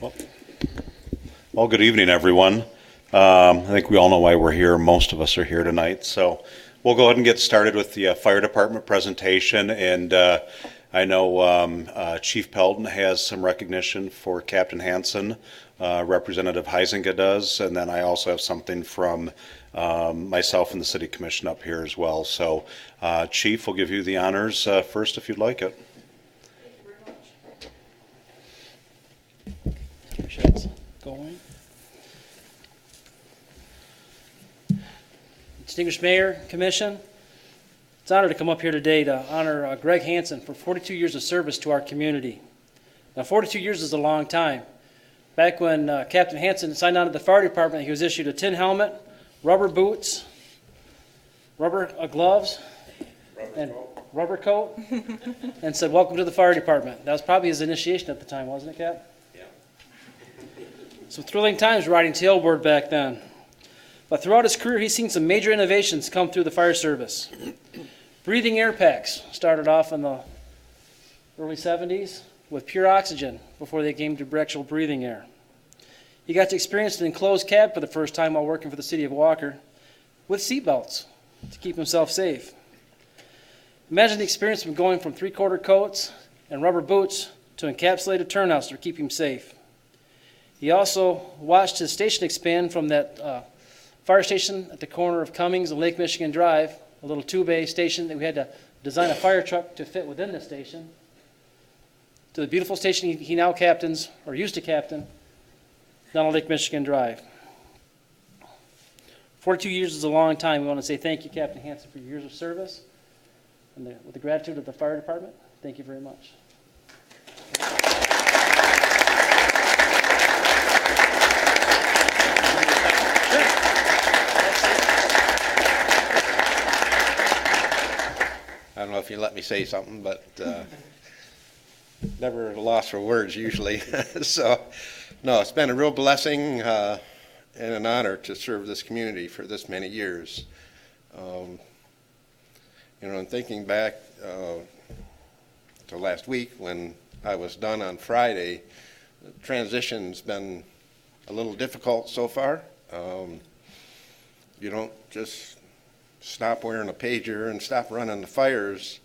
Well, good evening, everyone. I think we all know why we're here. Most of us are here tonight. So we'll go ahead and get started with the fire department presentation. And I know Chief Pelton has some recognition for Captain Hansen. Representative Huizinga does. And then I also have something from myself and the City Commission up here as well. So Chief, we'll give you the honors first if you'd like it. Going. Distinguished Mayor, Commission, it's an honor to come up here today to honor Greg Hansen for 42 years of service to our community. Now, 42 years is a long time. Back when Captain Hansen signed on to the fire department, he was issued a tin helmet, rubber boots, rubber gloves, and rubber coat, and said, "Welcome to the fire department." That was probably his initiation at the time, wasn't it, Cap? Some thrilling times riding tailboard back then. But throughout his career, he's seen some major innovations come through the fire service. Breathing air packs started off in the early 70s with pure oxygen before they came to actual breathing air. He got to experience an enclosed cab for the first time while working for the city of Walker with seatbelts to keep himself safe. Imagine the experience of going from three-quarter coats and rubber boots to encapsulated turnouts to keep him safe. He also watched his station expand from that fire station at the corner of Cummings and Lake Michigan Drive, a little two-bay station that we had to design a fire truck to fit within the station, to the beautiful station he now captains, or used to captain, down on Lake Michigan Drive. 42 years is a long time. We want to say thank you, Captain Hansen, for your years of service. And with the gratitude of the fire department, thank you very much. I don't know if you let me say something, but never at a loss for words usually. So, no, it's been a real blessing and an honor to serve this community for this many years. And thinking back to last week when I was done on Friday, the transition's been a little difficult so far. You don't just stop wearing a pager and stop running the fires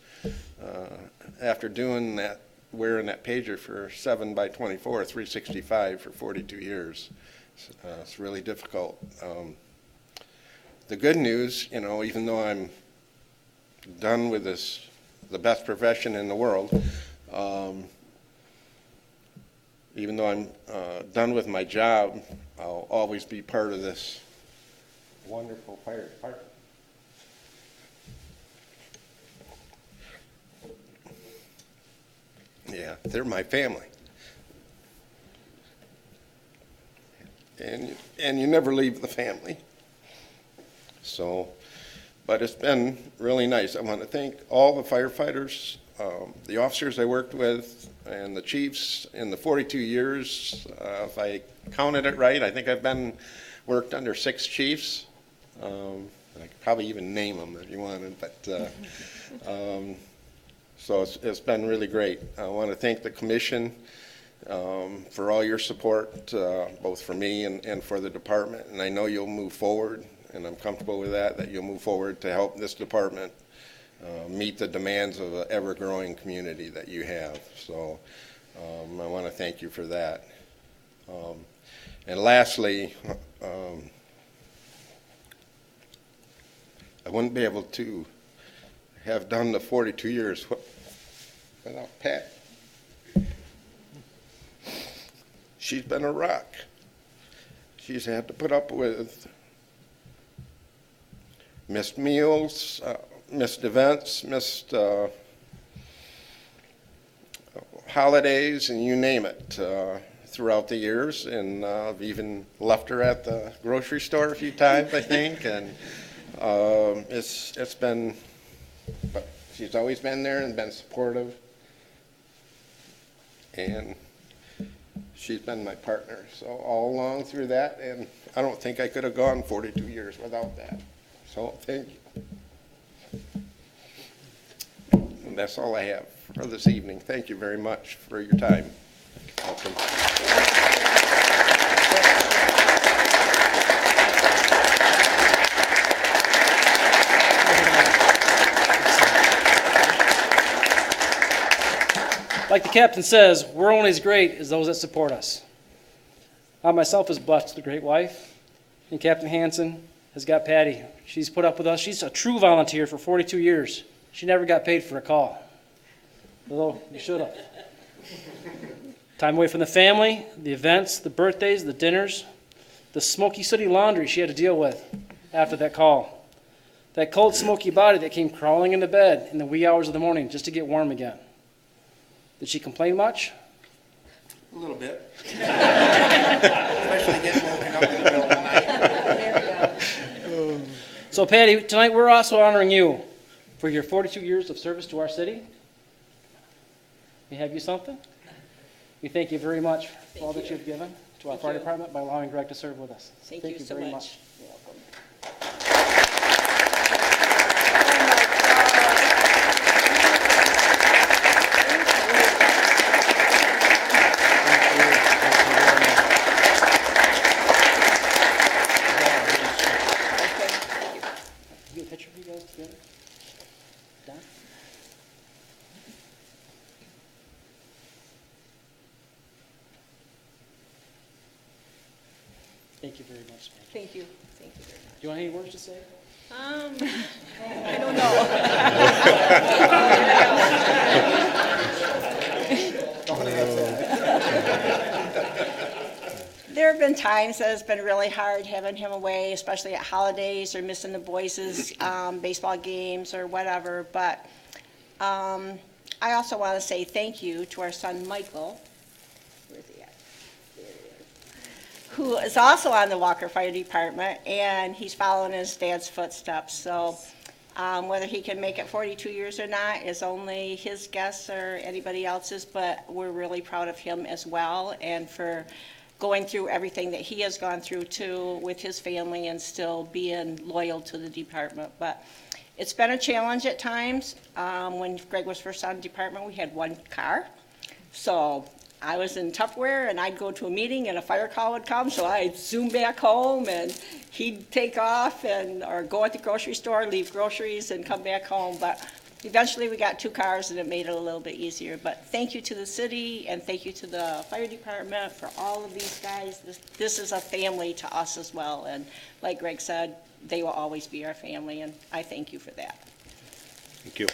after doing that, wearing that pager for 7x24, 365 for 42 years. It's really difficult. The good news, even though I'm done with this, the best profession in the world, even though I'm done with my job, I'll always be part of this wonderful fire department. Yeah, they're my family. And you never leave the family. So, but it's been really nice. I want to thank all the firefighters, the officers I worked with, and the chiefs in the 42 years. If I counted it right, I think I've worked under 6 chiefs. I could probably even name them if you wanted, but so it's been really great. I want to thank the commission for all your support, both for me and for the department. And I know you'll move forward, and I'm comfortable with that you'll move forward to help this department meet the demands of an ever-growing community that you have. So I want to thank you for that. And lastly, I wouldn't be able to have done the 42 years without Pat. She's been a rock. She's had to put up with missed meals, missed events, missed holidays, and you name it, throughout the years. And I've even left her at the grocery store a few times, I think. And it's been, but she's always been there and been supportive. And she's been my partner, so all along through that, and I don't think I could have gone 42 years without that. So thank you. And that's all I have for this evening. Thank you very much for your time. Welcome. Like the captain says, we're only as great as those that support us. I myself is blessed with a great wife, and Captain Hansen has got Patty. She's put up with us. She's a true volunteer for 42 years. She never got paid for a call, although you should have. Time away from the family, the events, the birthdays, the dinners, the smoky city laundry she had to deal with after that call. That cold, smoky body that came crawling into bed in the wee hours of the morning just to get warm again. Did she complain much? A little bit. Especially getting woken up in the middle of the night. So Patty, tonight we're also honoring you for your 42 years of service to our city. We have you something. We thank you very much for all that you've given to our fire department by allowing Greg to serve with us. Thank you so very much. You're welcome. Get a picture of you guys together. Done? Thank you very much, man. Thank you. Thank you very much. Do you want any words to say? I don't know. There have been times that it's been really hard having him away, especially at holidays or missing the boys' baseball games or whatever. But I also want to say thank you to our son, Michael. Where's he at? There he is. Who is also on the Walker Fire Department, and he's following his dad's footsteps. So whether he can make it 42 years or not is only his guess or anybody else's, but we're really proud of him as well, and for going through everything that he has gone through too with his family and still being loyal to the department. But it's been a challenge at times. When Greg was first on the department, we had one car. So I was in Tupperware and I'd go to a meeting and a fire call would come, so I'd zoom back home and he'd take off or go at the grocery store, leave groceries and come back home. But eventually we got 2 cars and it made it a little bit easier. But thank you to the city and thank you to the fire department for all of these guys. This is a family to us as well. And like Greg said, they will always be our family, and I thank you for that. Thank you.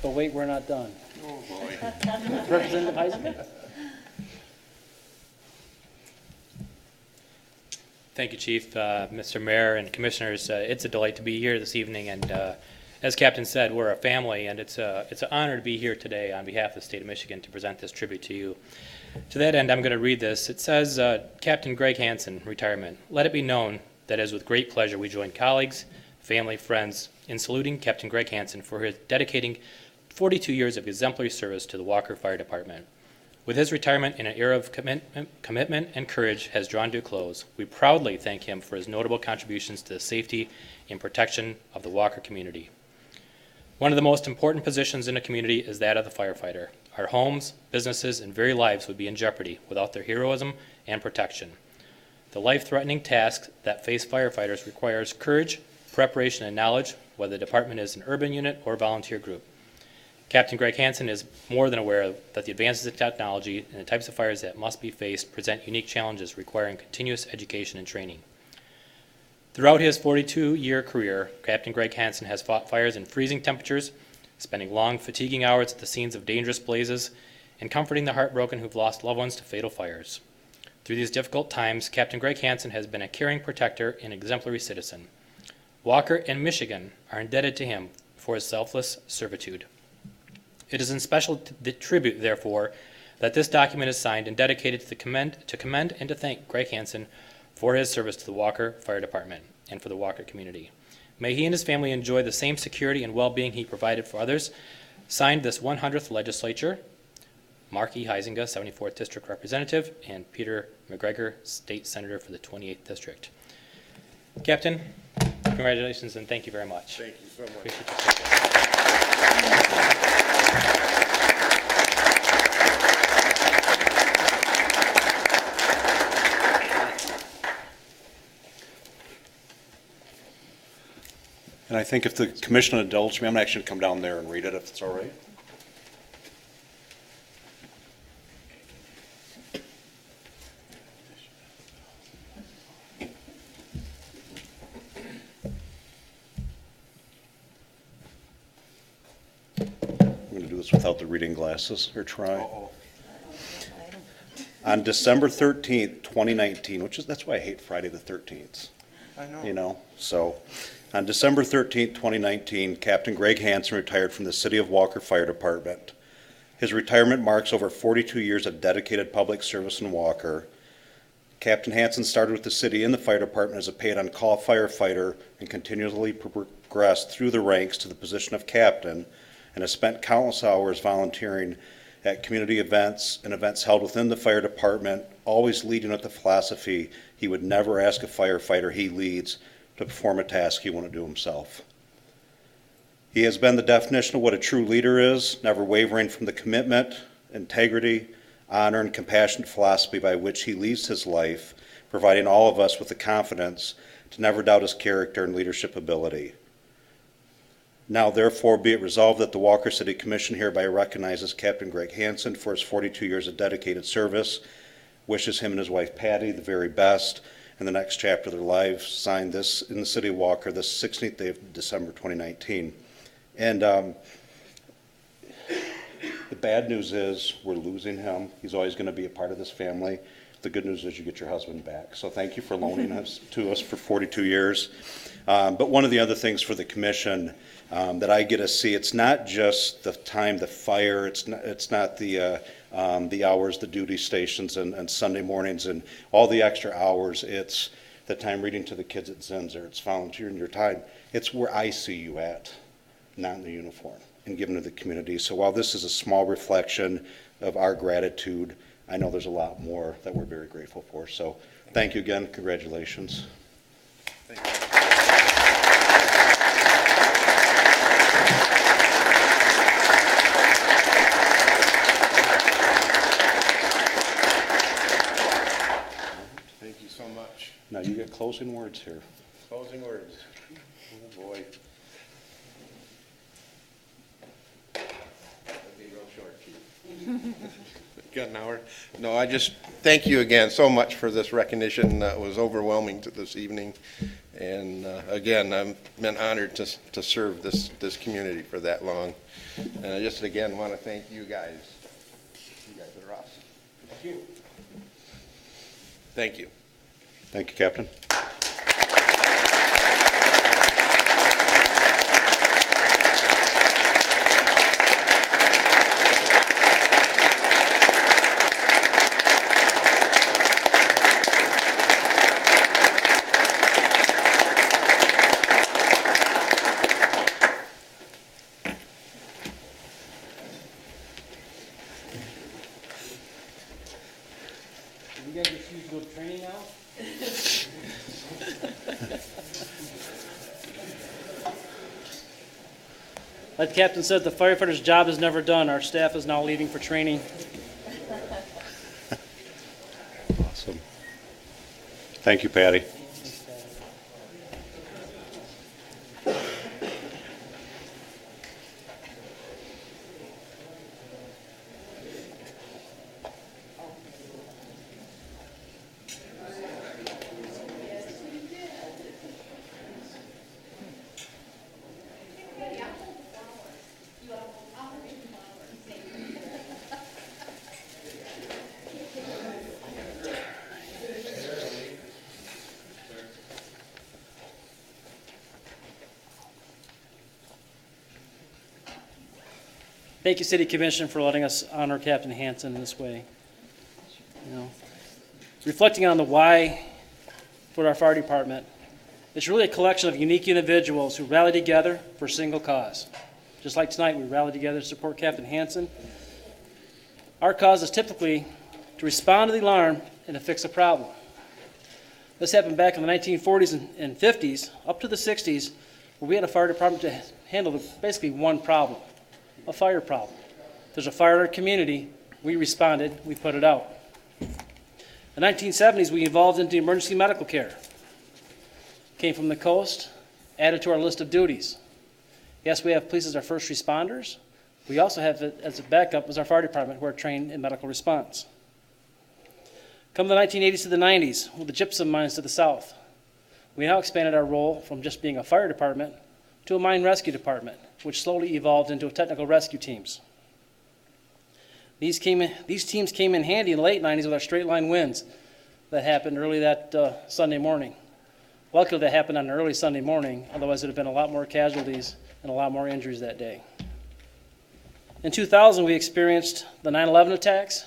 But wait, we're not done. Oh, boy. Representative Heisinger? Thank you, Chief, Mr. Mayor, and Commissioners. It's a delight to be here this evening, and as Captain said, we're a family, and it's an honor to be here today on behalf of the state of Michigan to present this tribute to you. To that end, I'm going to read this. It says, Captain Greg Hansen, retirement. Let it be known that it is with great pleasure we join colleagues, family, friends in saluting Captain Greg Hansen for his dedicating 42 years of exemplary service to the Walker Fire Department. With his retirement in an era of commitment and courage has drawn to a close, we proudly thank him for his notable contributions to the safety and protection of the Walker community. One of the most important positions in a community is that of the firefighter. Our homes, businesses, and very lives would be in jeopardy without their heroism and protection. The life-threatening task that face firefighters requires courage, preparation, and knowledge, whether the department is an urban unit or volunteer group. Captain Greg Hansen is more than aware that the advances in technology and the types of fires that must be faced present unique challenges requiring continuous education and training. Throughout his 42-year career, Captain Greg Hansen has fought fires in freezing temperatures, spending long, fatiguing hours at the scenes of dangerous blazes, and comforting the heartbroken who've lost loved ones to fatal fires. Through these difficult times, Captain Greg Hansen has been a caring protector and exemplary citizen. Walker and Michigan are indebted to him for his selfless servitude. It is in special tribute, therefore, that this document is signed and dedicated to commend and to thank Greg Hansen for his service to the Walker Fire Department and for the Walker community. May he and his family enjoy the same security and well-being he provided for others. Signed this 100th legislature, Mark E. Heisinger, 74th District Representative, and Peter McGregor, State Senator for the 28th District. Captain, congratulations and thank you very much. Thank you so much. Appreciate your support. And I think if the commission indulges me, I'm actually going to come down there and read it if it's all right. I'm going to do this without the reading glasses, or try. On December 13th, 2019, that's why I hate Friday the 13th. I know. You know, so on December 13th, 2019, Captain Greg Hansen retired from the City of Walker Fire Department. His retirement marks over 42 years of dedicated public service in Walker. Captain Hansen started with the city in the fire department as a paid-on-call firefighter and continually progressed through the ranks to the position of captain, and has spent countless hours volunteering at community events and events held within the fire department, always leading with the philosophy he would never ask a firefighter he leads to perform a task he wouldn't do himself. He has been the definition of what a true leader is, never wavering from the commitment, integrity, honor, and compassionate philosophy by which he leads his life, providing all of us with the confidence to never doubt his character and leadership ability. Now, therefore, be it resolved that the Walker City Commission hereby recognizes Captain Greg Hansen for his 42 years of dedicated service, wishes him and his wife Patty the very best in the next chapter of their lives. Signed this in the city of Walker, this 16th day of December 2019. And the bad news is we're losing him. He's always going to be a part of this family. The good news is you get your husband back. So thank you for loaning us to us for 42 years. But one of the other things for the commission that I get to see, it's not just the time, the fire, it's not the hours, the duty stations and Sunday mornings and all the extra hours. It's the time reading to the kids at Zinzer. It's volunteering your time. It's where I see you at, not in the uniform, and giving to the community. So while this is a small reflection of our gratitude, I know there's a lot more that we're very grateful for. So thank you again. Congratulations. Thank you. Thank you so much. Now you get closing words here. Closing words. Oh, boy. That'd be real short, Chief. Got an hour? No, I just thank you again so much for this recognition. That was overwhelming to this evening. And again, I've been honored to serve this community for that long. And I just again want to thank you guys. You guys are awesome. Thank you. Thank you. Thank you, Captain. You guys refuse to go to training now? Like the captain said, the firefighter's job is never done. Our staff is now leaving for training. Awesome. Thank you, Patty. Thank you, City Commission, for letting us honor Captain Hansen in this way. You know, reflecting on the why for our fire department, it's really a collection of unique individuals who rally together for a single cause. Just like tonight, we rallied together to support Captain Hansen. Our cause is typically to respond to the alarm and to fix a problem. This happened back in the 1940s and 50s, up to the 60s, where we had a fire department to handle basically one problem. A fire problem. If there's a fire in our community, we responded, we put it out. In the 1970s, we evolved into emergency medical care. Came from the coast, added to our list of duties. Yes, we have police as our first responders. We also have it as a backup as our fire department, who are trained in medical response. Come the 1980s to the 90s, with the gypsum mines to the south, we now expanded our role from just being a fire department to a mine rescue department, which slowly evolved into technical rescue teams. These teams came in handy in the late 90s with our straight line wins that happened early that Sunday morning. Luckily, that happened on an early Sunday morning, otherwise there would have been a lot more casualties and a lot more injuries that day. In 2000, we experienced the 9/11 attacks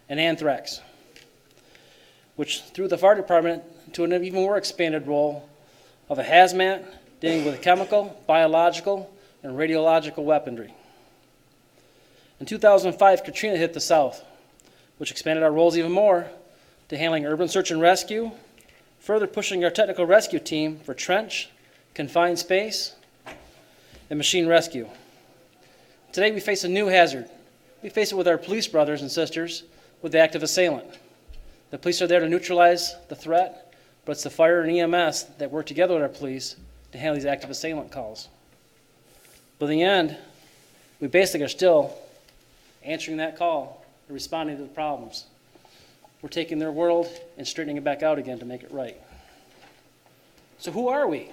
and anthrax, which threw the fire department to an even more expanded role of a hazmat dealing with chemical, biological, and radiological weaponry. In 2005, Katrina hit the South, which expanded our roles even more to handling urban search and rescue, further pushing our technical rescue team for trench, confined space, and machine rescue. Today we face a new hazard. We face it with our police brothers and sisters with the active assailant. The police are there to neutralize the threat, but it's the fire and EMS that work together with our police to handle these active assailant calls. But in the end, we basically are still answering that call and responding to the problems. We're taking their world and straightening it back out again to make it right. So who are we?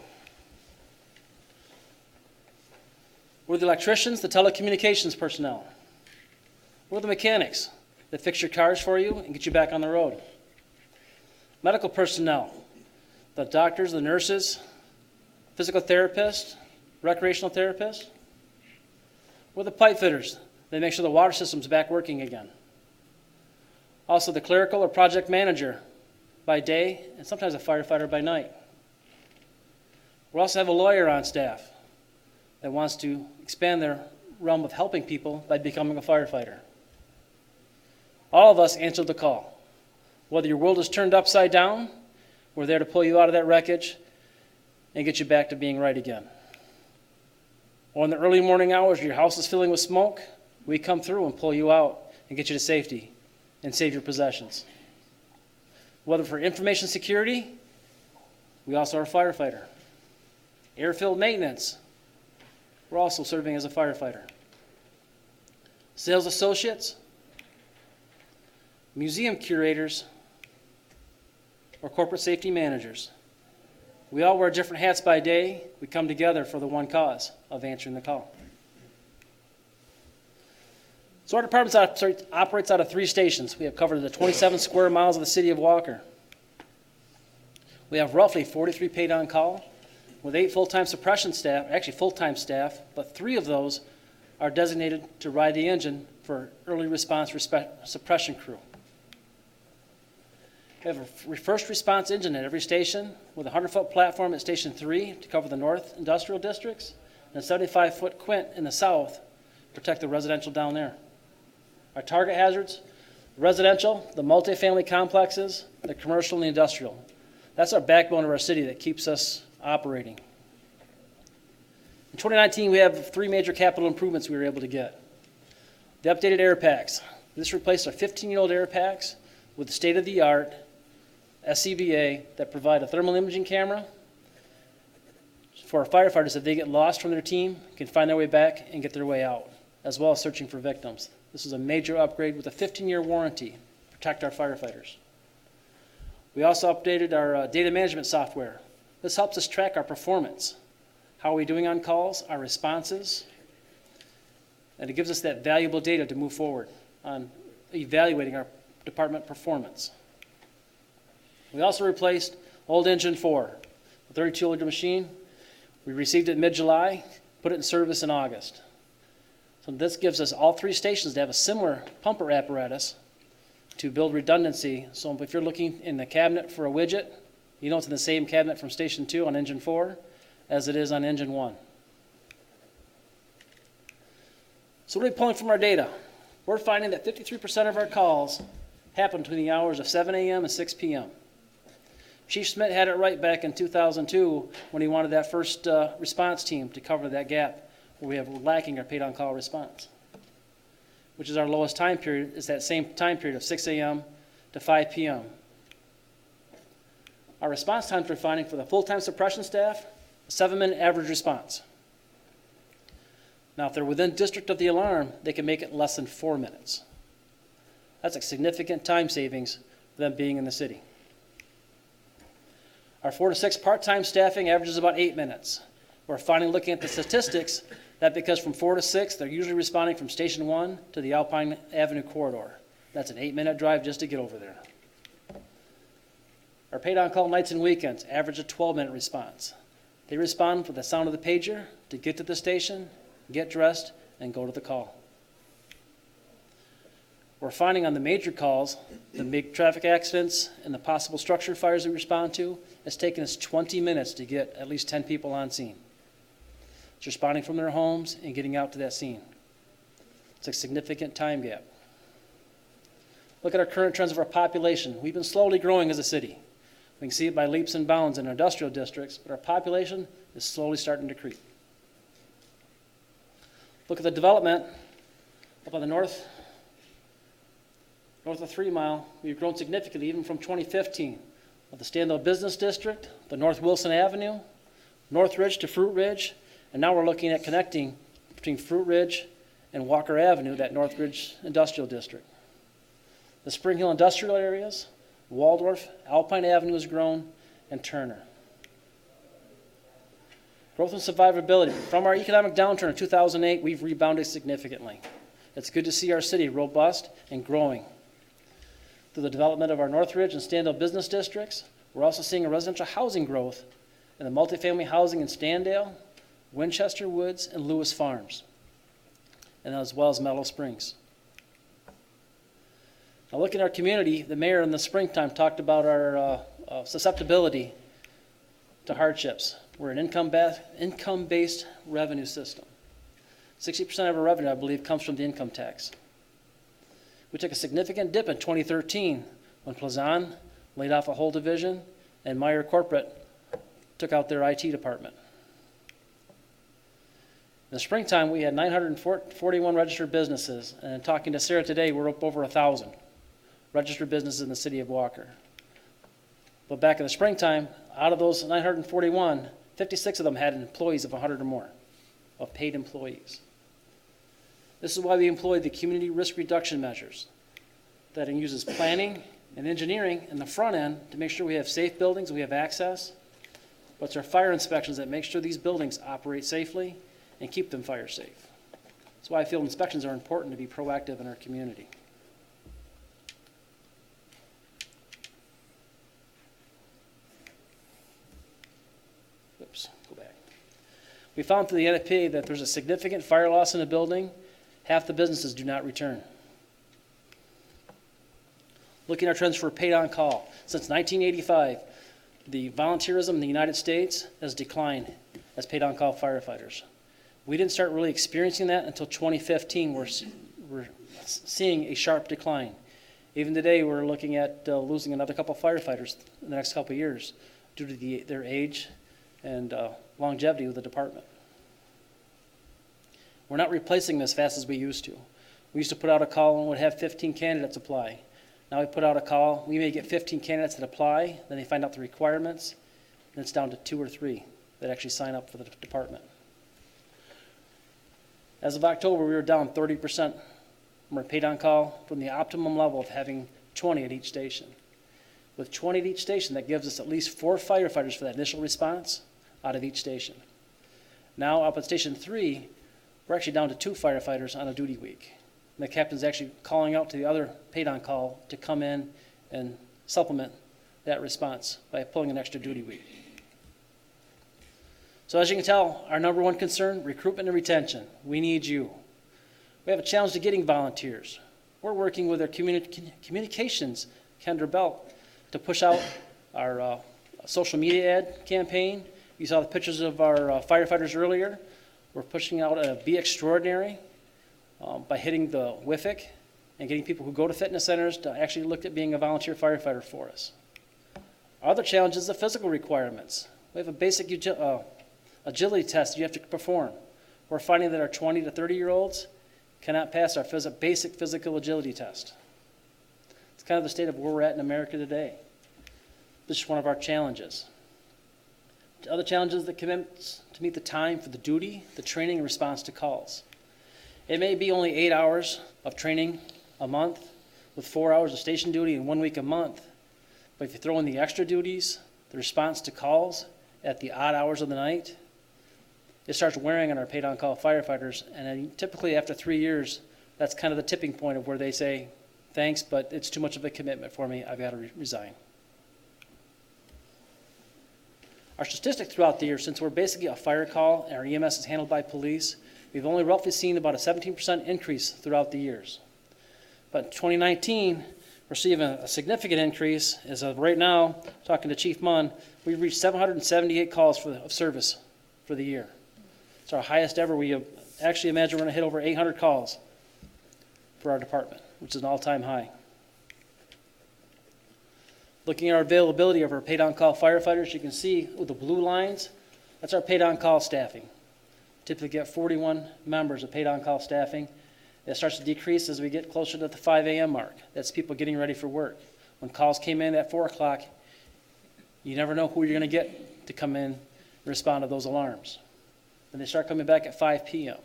We're the electricians, the telecommunications personnel. We're the mechanics that fix your cars for you and get you back on the road. Medical personnel, the doctors, the nurses, physical therapists, recreational therapists. We're the pipe fitters. They make sure the water system's back working again. Also the clerical or project manager by day and sometimes a firefighter by night. We also have a lawyer on staff that wants to expand their realm of helping people by becoming a firefighter. All of us answer the call. Whether your world is turned upside down, we're there to pull you out of that wreckage and get you back to being right again. Or in the early morning hours, your house is filling with smoke, we come through and pull you out and get you to safety and save your possessions. Whether for information security, we also are a firefighter. Airfield maintenance, we're also serving as a firefighter. Sales associates, museum curators, or corporate safety managers. We all wear different hats by day. We come together for the one cause of answering the call. So our department operates out of 3 stations. We have covered the 27 square miles of the city of Walker. We have roughly 43 paid on call with 8 full-time suppression staff, actually full-time staff, but 3 of those are designated to ride the engine for early response suppression crew. We have a first response engine at every station with a 100-foot platform at Station 3 to cover the north industrial districts and a 75-foot quint in the south to protect the residential down there. Our target hazards, residential, the multifamily complexes, the commercial and the industrial. That's our backbone of our city that keeps us operating. In 2019, we have 3 major capital improvements we were able to get. The updated air packs. This replaced our 15-year-old air packs with the state-of-the-art SCBA that provide a thermal imaging camera for our firefighters if they get lost from their team, can find their way back and get their way out, as well as searching for victims. This is a major upgrade with a 15-year warranty to protect our firefighters. We also updated our data management software. This helps us track our performance. How are we doing on calls, our responses, and it gives us that valuable data to move forward on evaluating our department performance. We also replaced old Engine 4, a 32-liter machine. We received it mid-July, put it in service in August. So this gives us all 3 stations to have a similar pumper apparatus to build redundancy. So if you're looking in the cabinet for a widget, you know it's in the same cabinet from Station 2 on Engine 4 as it is on Engine 1. So what are we pulling from our data? We're finding that 53% of our calls happen between the hours of 7 a.m. and 6 p.m. Chief Schmidt had it right back in 2002 when he wanted that first response team to cover that gap where we have lacking our paid on-call response, which is our lowest time period, is that same time period of 6 a.m. to 5 p.m. Our response times we're finding for the full-time suppression staff a 7-minute average response. Now, if they're within district of the alarm, they can make it less than 4 minutes. That's a significant time savings for them being in the city. Our 4 to 6 part-time staffing averages about 8 minutes. We're finally looking at the statistics that because from 4 to 6, they're usually responding from Station 1 to the Alpine Avenue corridor. That's an 8-minute drive just to get over there. Our paid-on-call nights and weekends average a 12-minute response. They respond with the sound of the pager to get to the station, get dressed, and go to the call. We're finding on the major calls, the big traffic accidents and the possible structure fires we respond to, it's taken us 20 minutes to get at least 10 people on scene. It's responding from their homes and getting out to that scene. It's a significant time gap. Look at our current trends of our population. We've been slowly growing as a city. We can see it by leaps and bounds in our industrial districts, but our population is slowly starting to creep. Look at the development up on the north of 3 Mile. We've grown significantly even from 2015. Of the Stanley Business District, the North Wilson Avenue, North Ridge to Fruit Ridge, and now we're looking at connecting between Fruit Ridge and Walker Avenue, that North Ridge Industrial District. The Spring Hill industrial areas, Waldorf, Alpine Avenue has grown, and Turner. Growth and survivability. From our economic downturn in 2008, we've rebounded significantly. It's good to see our city robust and growing. Through the development of our Northridge and Standale business districts, we're also seeing a residential housing growth in the multifamily housing in Standale, Winchester Woods, and Lewis Farms, and as well as Meadow Springs. Now looking at our community, the mayor in the springtime talked about our susceptibility to hardships. We're an income-based revenue system. 60% of our revenue, I believe, comes from the income tax. We took a significant dip in 2013 when Plazan laid off a whole division and Meyer Corporate took out their IT department. In the springtime, we had 941 registered businesses, and talking to Sarah today, we're up over 1,000 registered businesses in the city of Walker. But back in the springtime, out of those 941, 56 of them had employees of 100 or more, of paid employees. This is why we employ the community risk reduction measures that uses planning and engineering in the front end to make sure we have safe buildings, we have access. But it's our fire inspections that make sure these buildings operate safely and keep them fire safe. That's why field inspections are important to be proactive in our community. Oops, go back. We found through the NFPA that there's a significant fire loss in a building. Half the businesses do not return. Looking at our trends for paid on call. Since 1985, the volunteerism in the United States has declined as paid on call firefighters. We didn't start really experiencing that until 2015. We're seeing a sharp decline. Even today, we're looking at losing another couple of firefighters in the next couple of years due to their age and longevity with the department. We're not replacing them as fast as we used to. We used to put out a call and would have 15 candidates apply. Now we put out a call, we may get 15 candidates that apply, then they find out the requirements, and it's down to 2 or 3 that actually sign up for the department. As of October, we were down 30% from our paid on call from the optimum level of having 20 at each station. With 20 at each station, that gives us at least 4 firefighters for that initial response out of each station. Now up at Station 3, we're actually down to 2 firefighters on a duty week. And the captain's actually calling out to the other paid on call to come in and supplement that response by pulling an extra duty week. So as you can tell, our number one concern, recruitment and retention. We need you. We have a challenge to getting volunteers. We're working with our communications, Kendra Belt, to push out our social media ad campaign. You saw the pictures of our firefighters earlier. We're pushing out a Be Extraordinary by hitting the WIFC and getting people who go to fitness centers to actually look at being a volunteer firefighter for us. Our other challenge is the physical requirements. We have a basic agility test you have to perform. We're finding that our 20 to 30-year-olds cannot pass our basic physical agility test. It's kind of the state of where we're at in America today. This is one of our challenges. Other challenges, the commitments to meet the time for the duty, the training, and response to calls. It may be only 8 hours of training a month with 4 hours of station duty and 1 week a month. But if you throw in the extra duties, the response to calls at the odd hours of the night, it starts wearing on our paid on-call firefighters. And then typically after 3 years, that's kind of the tipping point of where they say, thanks, but it's too much of a commitment for me. I've got to resign. Our statistics throughout the year, since we're basically a fire call and our EMS is handled by police, we've only roughly seen about a 17% increase throughout the years. But in 2019, we're seeing a significant increase. As of right now, talking to Chief Munn, we've reached 778 calls of service for the year. It's our highest ever. We actually imagine we're going to hit over 800 calls for our department, which is an all-time high. Looking at our availability of our paid-on-call firefighters, you can see with the blue lines, that's our paid-on-call staffing. Typically get 41 members of paid-on-call staffing. It starts to decrease as we get closer to the 5 a.m. mark. That's people getting ready for work. When calls came in at 4 o'clock, you never know who you're going to get to come in and respond to those alarms. Then they start coming back at 5 p.m.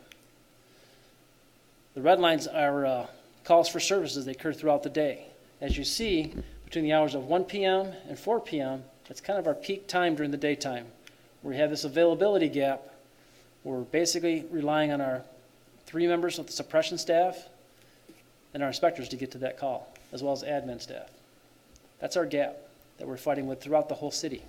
The red lines are calls for services. They occur throughout the day. As you see, between the hours of 1 p.m. and 4 p.m., that's kind of our peak time during the daytime. We have this availability gap. We're basically relying on our 3 members of the suppression staff and our inspectors to get to that call, as well as admin staff. That's our gap that we're fighting with throughout the whole city.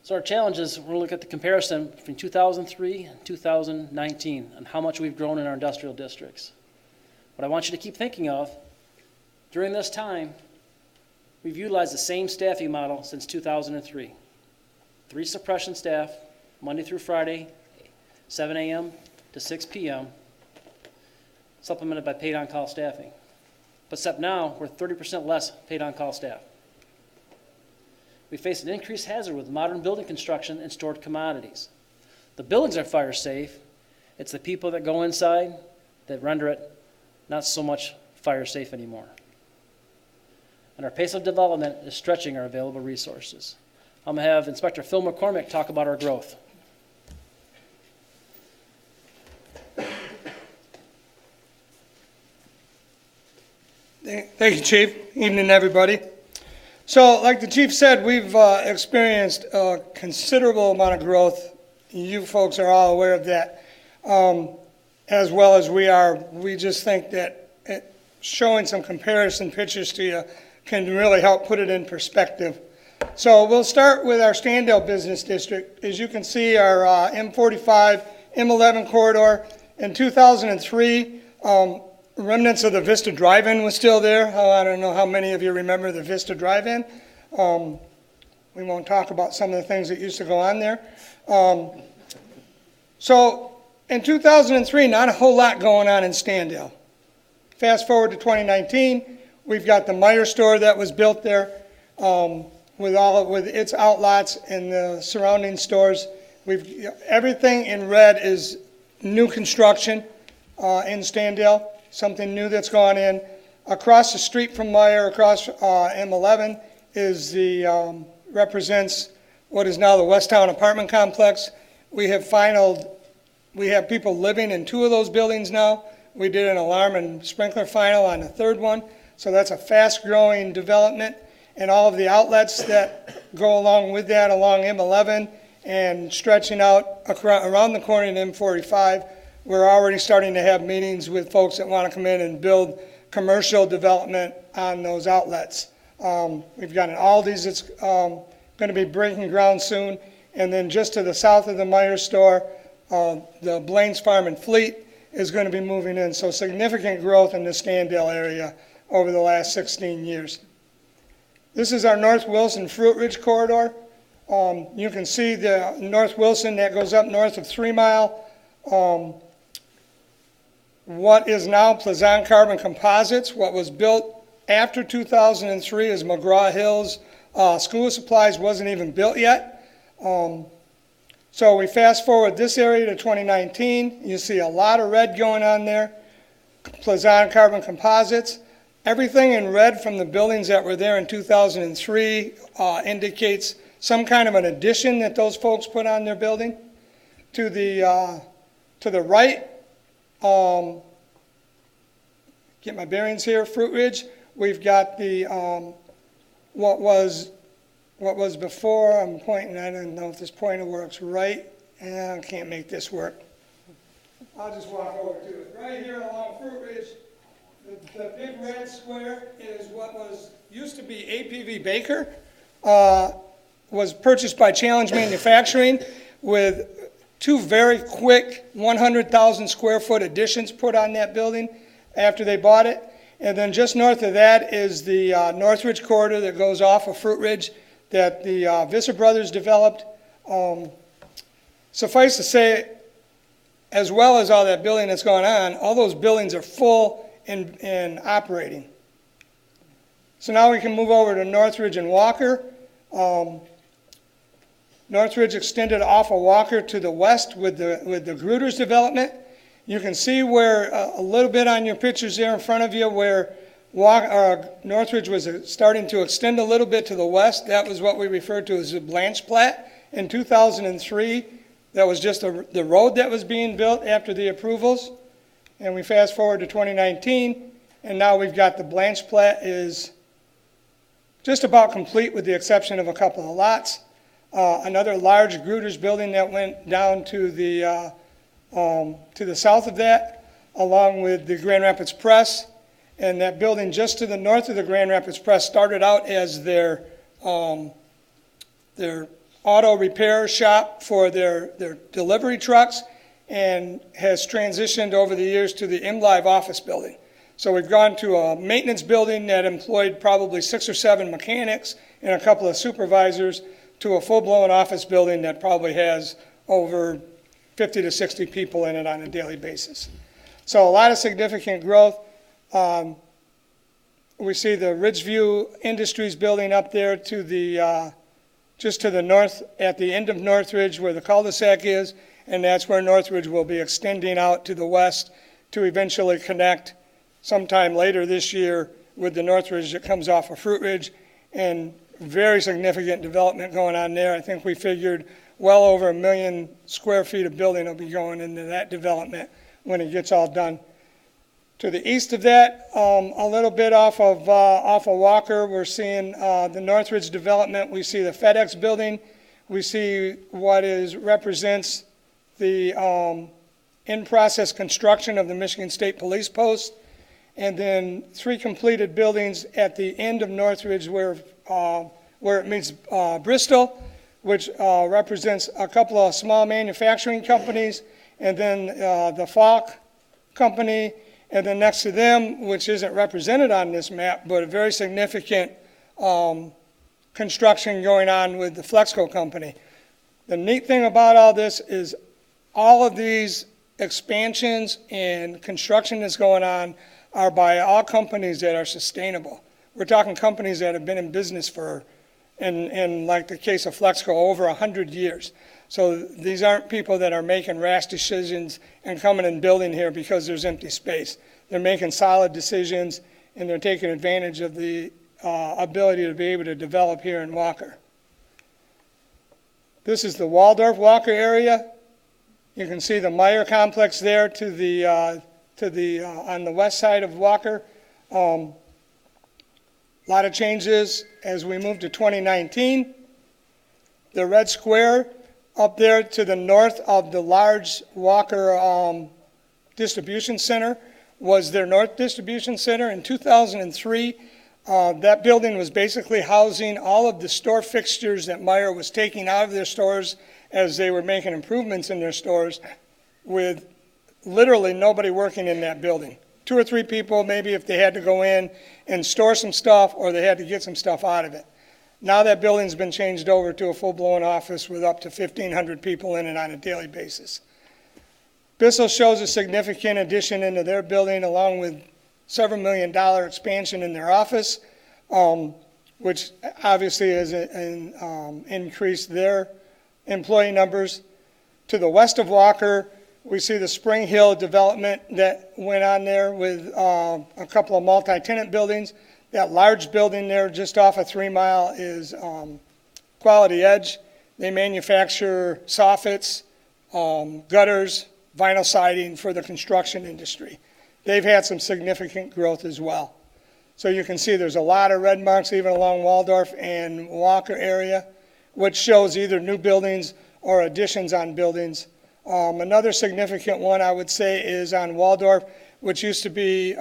So our challenge is we're going to look at the comparison between 2003 and 2019 and how much we've grown in our industrial districts. What I want you to keep thinking of, during this time, we've utilized the same staffing model since 2003. 3 suppression staff, Monday through Friday, 7 a.m. to 6 p.m., supplemented by paid-on-call staffing. But except now, we're 30% less paid-on-call staff. We face an increased hazard with modern building construction and stored commodities. The buildings are fire safe. It's the people that go inside that render it not so much fire safe anymore. And our pace of development is stretching our available resources. I'm going to have Inspector Phil McCormick talk about our growth. Thank you, Chief. Evening, everybody. So, like the Chief said, we've experienced a considerable amount of growth. You folks are all aware of that, as well as we are. We just think that showing some comparison pictures to you can really help put it in perspective. So we'll start with our Standale Business District. As you can see, our M45, M11 corridor in 2003, remnants of the Vista Drive-In was still there. I don't know how many of you remember the Vista Drive-In. We won't talk about some of the things that used to go on there. So in 2003, not a whole lot going on in Standale. Fast forward to 2019, we've got the Meyer store that was built there with its outlots and the surrounding stores. Everything in red is new construction in Standale. Something new that's gone in. Across the street from Meyer, across M11, is represents what is now the Westtown apartment complex. We have people living in 2 of those buildings now. We did an alarm and sprinkler final on the 3rd one. So that's a fast-growing development. And all of the outlets that go along with that, along M11 and stretching out around the corner in M45, we're already starting to have meetings with folks that want to come in and build commercial development on those outlets. We've got an Aldi's that's going to be breaking ground soon. And then just to the south of the Meyer store, the Blaine's Farm and Fleet is going to be moving in. So significant growth in the Standale area over the last 16 years. This is our North Wilson Fruit Ridge corridor. You can see the North Wilson that goes up north of 3 Mile. What is now Plazan Carbon Composites, what was built after 2003 is McGraw Hills. School of Supplies wasn't even built yet. So we fast forward this area to 2019. You see a lot of red going on there. Plazan Carbon Composites. Everything in red from the buildings that were there in 2003 indicates some kind of an addition that those folks put on their building. To the right, get my bearings here, Fruit Ridge, we've got the, what was before, I'm pointing, I don't know if this pointer works right, and I can't make this work. I'll just walk over to it. Right here along Fruit Ridge, the big red square is what used to be APV Baker, was purchased by Challenge Manufacturing with 2 very quick 100,000 square foot additions put on that building after they bought it. And then just north of that is the Northridge corridor that goes off of Fruit Ridge that the Visser brothers developed. Suffice to say, as well as all that building that's going on, all those buildings are full and operating. So now we can move over to Northridge and Walker. Northridge extended off of Walker to the west with the Gruters development. You can see where, a little bit on your pictures there in front of you, where Northridge was starting to extend a little bit to the west. That was what we referred to as the Blanche Plat. In 2003, that was just the road that was being built after the approvals. And we fast forward to 2019, and now we've got the Blanche Plat is just about complete with the exception of a couple of lots. Another large Gruters building that went down to the south of that, along with the Grand Rapids Press. And that building just to the north of the Grand Rapids Press started out as their auto repair shop for their delivery trucks, and has transitioned over the years to the MLive office building. So we've gone to a maintenance building that employed probably 6 or 7 mechanics and a couple of supervisors, to a full-blown office building that probably has over 50 to 60 people in it on a daily basis. So a lot of significant growth. We see the Ridgeview Industries building up there to the, just to the north, at the end of Northridge where the cul-de-sac is, and that's where Northridge will be extending out to the west to eventually connect sometime later this year with the Northridge that comes off of Fruit Ridge, and very significant development going on there. I think we figured well over 1 million square feet of building will be going into that development when it gets all done. To the east of that, a little bit off of Walker, we're seeing the Northridge development. We see the FedEx building. We see what represents the in-process construction of the Michigan State Police Post, and then 3 completed buildings at the end of Northridge where it meets Bristol, which represents a couple of small manufacturing companies, and then the Falk company, and then next to them, which isn't represented on this map, but a very significant construction going on with the Flexco company. The neat thing about all this is all of these expansions and construction that's going on are by all companies that are sustainable. We're talking companies that have been in business for, in like the case of Flexco, over 100 years. So these aren't people that are making rash decisions and coming and building here because there's empty space. They're making solid decisions, and they're taking advantage of the ability to be able to develop here in Walker. This is the Waldorf-Walker area. You can see the Meyer complex there to the on the west side of Walker. A lot of changes as we move to 2019. The red square up there to the north of the large Walker distribution center was their North Distribution Center. In 2003, that building was basically housing all of the store fixtures that Meyer was taking out of their stores as they were making improvements in their stores, with literally nobody working in that building. 2 or 3 people, maybe if they had to go in and store some stuff or they had to get some stuff out of it. Now that building's been changed over to a full-blown office with up to 1,500 people in it on a daily basis. Bissell shows a significant addition into their building, along with several $1 million expansion in their office, which obviously has increased their employee numbers. To the west of Walker, We see the Spring Hill development that went on there with a couple of multi-tenant buildings. That large building there just off of 3 Mile is Quality Edge. They manufacture soffits, gutters, vinyl siding for the construction industry. They've had some significant growth as well. So you can see there's a lot of red marks even along Waldorf and Walker area, which shows either new buildings or additions on buildings. Another significant one I would say is on Waldorf, which used to be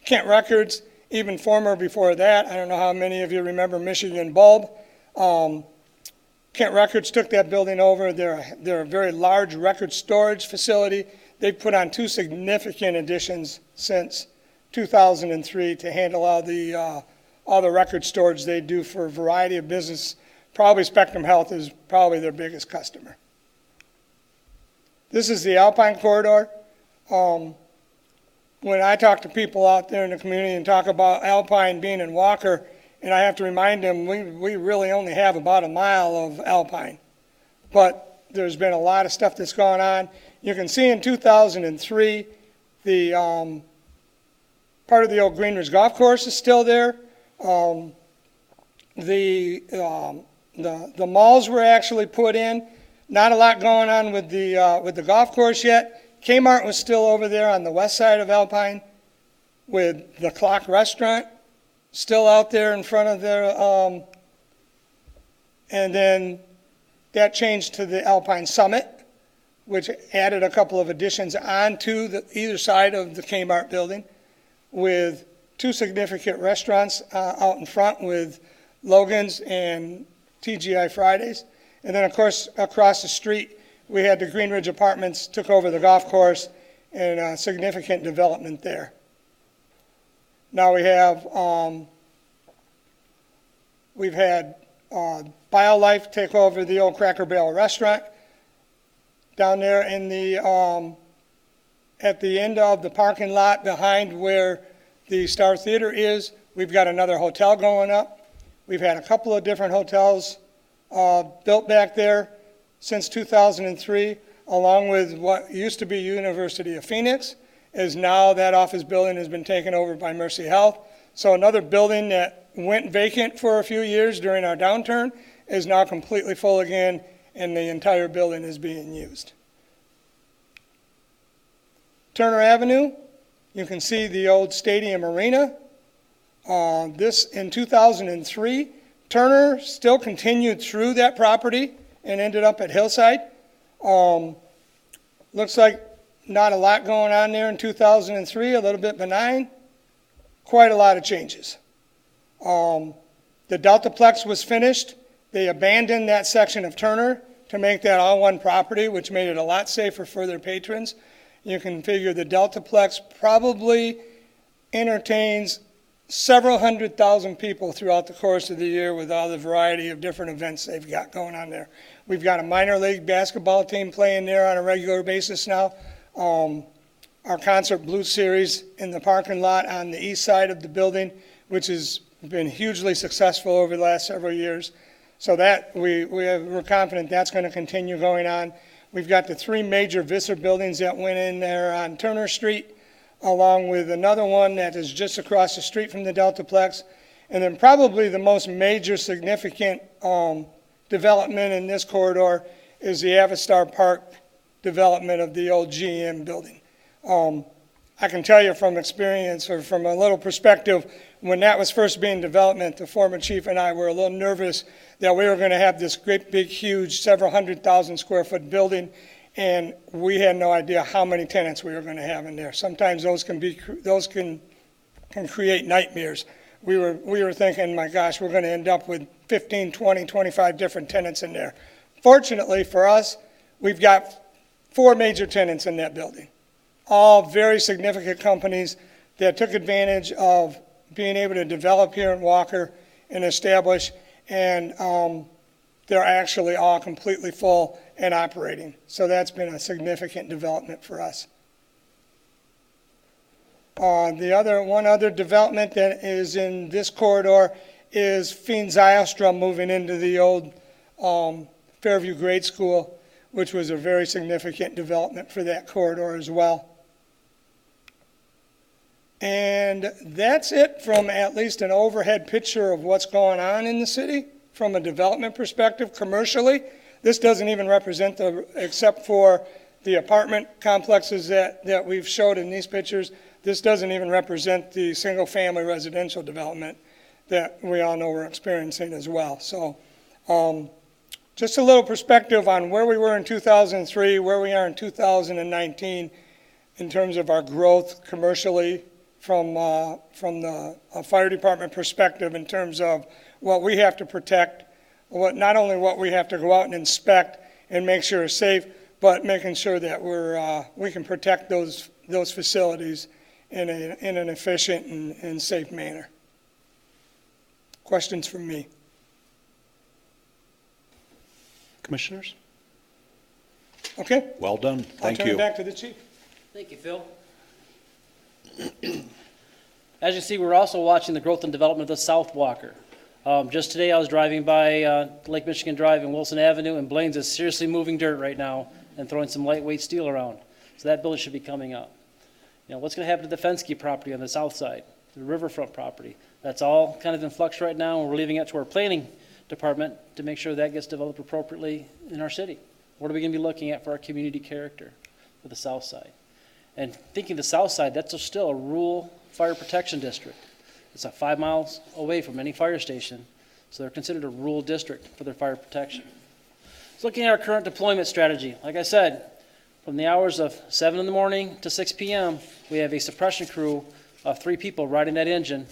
Kent Records, even former before that. I don't know how many of you remember Michigan Bulb. Kent Records took that building over. They're a very large record storage facility. They've put on 2 significant additions since 2003 to handle all the record storage they do for a variety of business. Probably Spectrum Health is probably their biggest customer. This is the Alpine Corridor. When I talk to people out there in the community and talk about Alpine being in Walker, and I have to remind them, we really only have about a mile of Alpine. But there's been a lot of stuff that's gone on. You can see in 2003, the part of the old Greenridge Golf Course is still there. The malls were actually put in. Not a lot going on with the golf course yet. Kmart was still over there on the west side of Alpine with the Clerk restaurant still out there in front of their, and then that changed to the Alpine Summit, which added a couple of additions onto either side of the Kmart building with 2 significant restaurants out in front with Logan's and TGI Fridays. And then, of course, across the street, we had the Greenridge Apartments, took over the golf course, and a significant development there. Now we have, we've had BioLife take over the old Cracker Barrel restaurant down there in the, at the end of the parking lot behind where the Star Theater is. We've got another hotel going up. We've had a couple of different hotels built back there since 2003, along with what used to be University of Phoenix, is now that office building has been taken over by Mercy Health. So another building that went vacant for a few years during our downturn is now completely full again, and the entire building is being used. Turner Avenue, you can see the old Stadium Arena. This in 2003, Turner still continued through that property and ended up at Hillside. Looks like not a lot going on there in 2003, a little bit benign. Quite a lot of changes. The Deltaplex was finished. They abandoned that section of Turner to make that all one property, which made it a lot safer for their patrons. You can figure the Deltaplex probably entertains several 100,000 people throughout the course of the year with all the variety of different events they've got going on there. We've got a minor league basketball team playing there on a regular basis now. Our Concert Blues series in the parking lot on the east side of the building, which has been hugely successful over the last several years. So that we're confident that's going to continue going on. We've got the 3 major Visser buildings that went in there on Turner Street, along with another one that is just across the street from the Deltaplex. And then probably the most major significant development in this corridor is the Avistar Park development of the old GM building. I can tell you from experience or from a little perspective, when that was first being developed, the former chief and I were a little nervous that we were going to have this great big huge several 100,000 square foot building, and we had no idea how many tenants we were going to have in there. Sometimes those can create nightmares. We were thinking, my gosh, we're going to end up with 15, 20, 25 different tenants in there. Fortunately for us, we've got 4 major tenants in that building, all very significant companies that took advantage of being able to develop here in Walker and establish, and they're actually all completely full and operating. So that's been a significant development for us. One other development that is in this corridor is Fiend Zylstra moving into the old Fairview Grade School. which was a very significant development for that corridor as well. And that's it from at least an overhead picture of what's going on in the city from a development perspective commercially. This doesn't even represent except for the apartment complexes that we've showed in these pictures, this doesn't even represent the single-family residential development that we all know we're experiencing as well. So just a little perspective on where we were in 2003, where we are in 2019 in terms of our growth commercially from the fire department perspective in terms of what we have to protect, not only what we have to go out and inspect and make sure is safe, but making sure that we can protect those facilities in an efficient and safe manner. Questions from me? Commissioners? Okay. Well done. Thank I'll turn you. it back to the chief. Thank you, Phil. As you see, we're also watching the growth and development of the South Walker. Just today, I was driving by Lake Michigan Drive and Wilson Avenue, and Blaine's is seriously moving dirt right now and throwing some lightweight steel around. So that building should be coming up. You know, what's going to happen to the Fensky property on the south side, the riverfront property? That's all kind of in flux right now, and we're leaving it to our planning department to make sure that gets developed appropriately in our city. What are we going to be looking at for our community character for the south side? And thinking the south side, that's still a rural fire protection district. It's 5 miles away from any fire station, so they're considered a rural district for their fire protection. So looking at our current deployment strategy, like I said, from the hours of 7 in the morning to 6 p.m., we have a suppression crew of 3 people riding that engine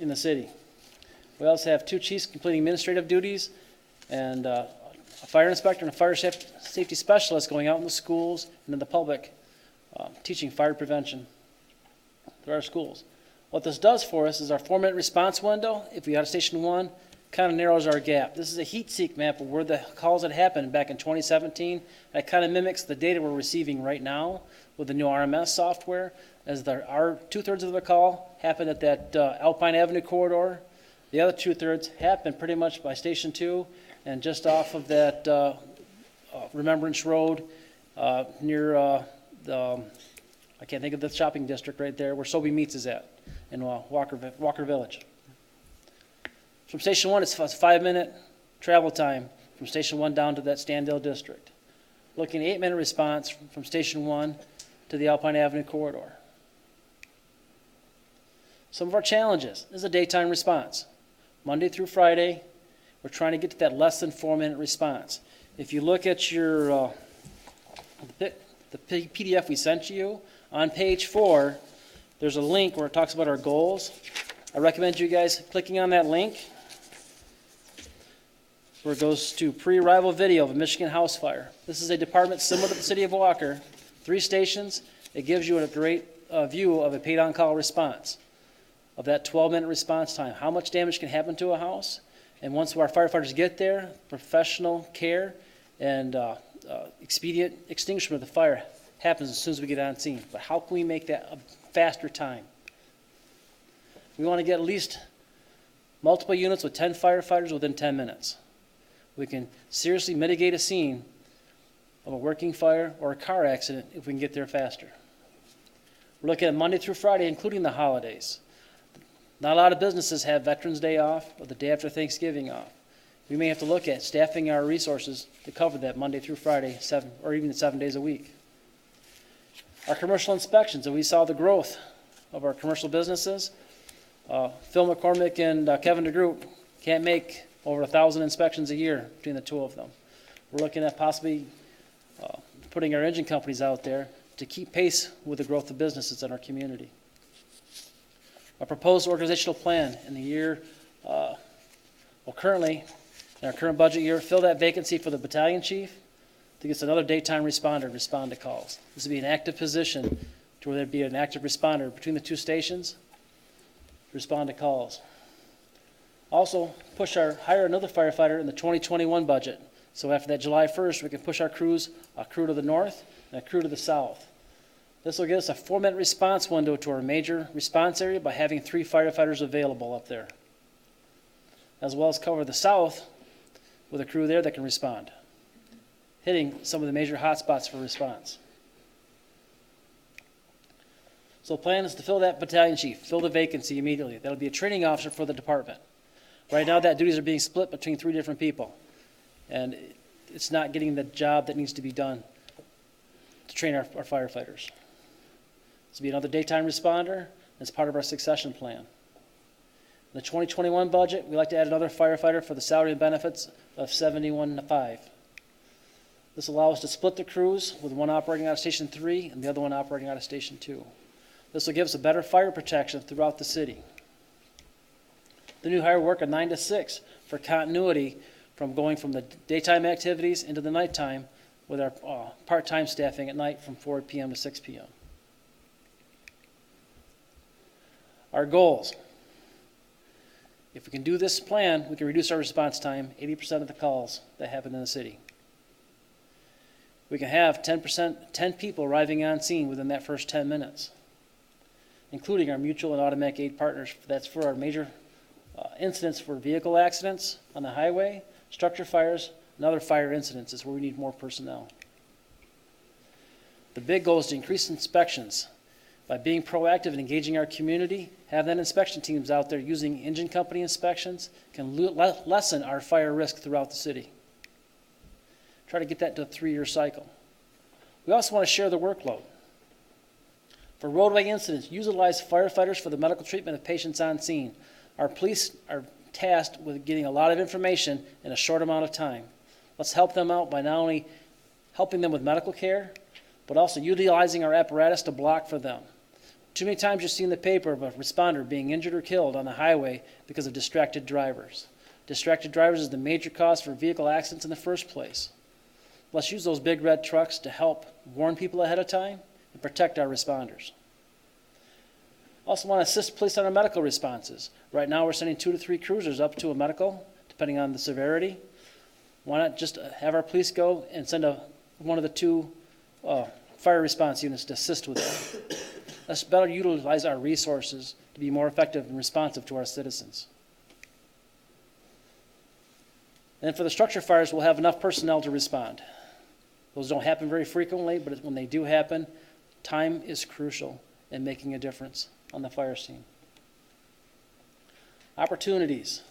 in the city. We also have 2 chiefs completing administrative duties and a fire inspector and a fire safety specialist going out in the schools and in the public teaching fire prevention through our schools. What this does for us is our 4-minute response window, if we out of Station 1, kind of narrows our gap. This is a heat seek map of where the calls had happened back in 2017. That kind of mimics the data we're receiving right now with the new RMS software, as our 2/3 of the call happened at that Alpine Avenue corridor. The other 2/3 happened pretty much by Station 2 and just off of that Remembrance Road near I can't think of the shopping district right there where Sobey Meats is at in Walker Village. From Station 1, it's a 5-minute travel time from Station 1 down to that Standale district. Looking at 8-minute response from Station 1 to the Alpine Avenue corridor. Some of our challenges is a daytime response. Monday through Friday, we're trying to get to that less than 4-minute response. If you look at your the PDF we sent you, on page 4, there's a link where it talks about our goals. I recommend you guys clicking on that link where it goes to pre-arrival video of a Michigan house fire. This is a department similar to the city of Walker, 3 stations. It gives you a great view of a paid-on-call response, of that 12-minute response time, how much damage can happen to a house. And once our firefighters get there, professional care and expedient extinguishment of the fire happens as soon as we get on scene. But how can we make that a faster time? We want to get at least multiple units with 10 firefighters within 10 minutes. We can seriously mitigate a scene of a working fire or a car accident if we can get there faster. We're looking at Monday through Friday, including the holidays. Not a lot of businesses have Veterans Day off or the day after Thanksgiving off. We may have to look at staffing our resources to cover that Monday through Friday, 7 or even 7 days a week. Our commercial inspections, and we saw the growth of our commercial businesses. Phil McCormick and Kevin DeGroot can't make over 1,000 inspections a year between the 2 of them. We're looking at possibly putting our engine companies out there to keep pace with the growth of businesses in our community. A proposed organizational plan in the year, currently, in our current budget year, fill that vacancy for the battalion chief to get another daytime responder to respond to calls. This would be an active position to where there'd be an active responder between the 2 stations to respond to calls. Also, hire another firefighter in the 2021 budget. So after that July 1st, we can push our crews, a crew to the north and a crew to the south. This will give us a 4-minute response window to our major response area by having 3 firefighters available up there, as well as cover the south with a crew there that can respond. hitting some of the major hotspots for response. So the plan is to fill that battalion chief, fill the vacancy immediately. That'll be a training officer for the department. Right now, that duties are being split between 3 different people, and it's not getting the job that needs to be done to train our firefighters. This will be another daytime responder as part of our succession plan. In the 2021 budget, we'd like to add another firefighter for the salary and benefits of $71,500. This will allow us to split the crews, with one operating out of Station 3 and the other one operating out of Station 2. This will give us a better fire protection throughout the city. The new hire work a 9 to 6 for continuity from going from the daytime activities into the nighttime, with our part-time staffing at night from 4 p.m. to 6 p.m. Our goals. If we can do this plan, we can reduce our response time, 80% of the calls that happen in the city. We can have 10 people arriving on scene within that first 10 minutes, including our mutual and automatic aid partners. That's for our major incidents for vehicle accidents on the highway, structure fires, and other fire incidents is where we need more personnel. The big goal is to increase inspections. By being proactive and engaging our community, have that inspection teams out there using engine company inspections can lessen our fire risk throughout the city. Try to get that to a 3-year cycle. We also want to share the workload. For roadway incidents, utilize firefighters for the medical treatment of patients on scene. Our police are tasked with getting a lot of information in a short amount of time. Let's help them out by not only helping them with medical care, but also utilizing our apparatus to block for them. Too many times you see in the paper of a responder being injured or killed on the highway because of distracted drivers. Distracted drivers is the major cause for vehicle accidents in the first place. Let's use those big red trucks to help warn people ahead of time and protect our responders. Also want to assist police on our medical responses. Right now we're sending 2 to 3 cruisers up to a medical, depending on the severity. Why not just have our police go and send one of the 2 fire response units to assist with that? Let's better utilize our resources to be more effective and responsive to our citizens. And for the structure fires, we'll have enough personnel to respond. Those don't happen very frequently, but when they do happen, time is crucial in making a difference on the fire scene. Opportunities.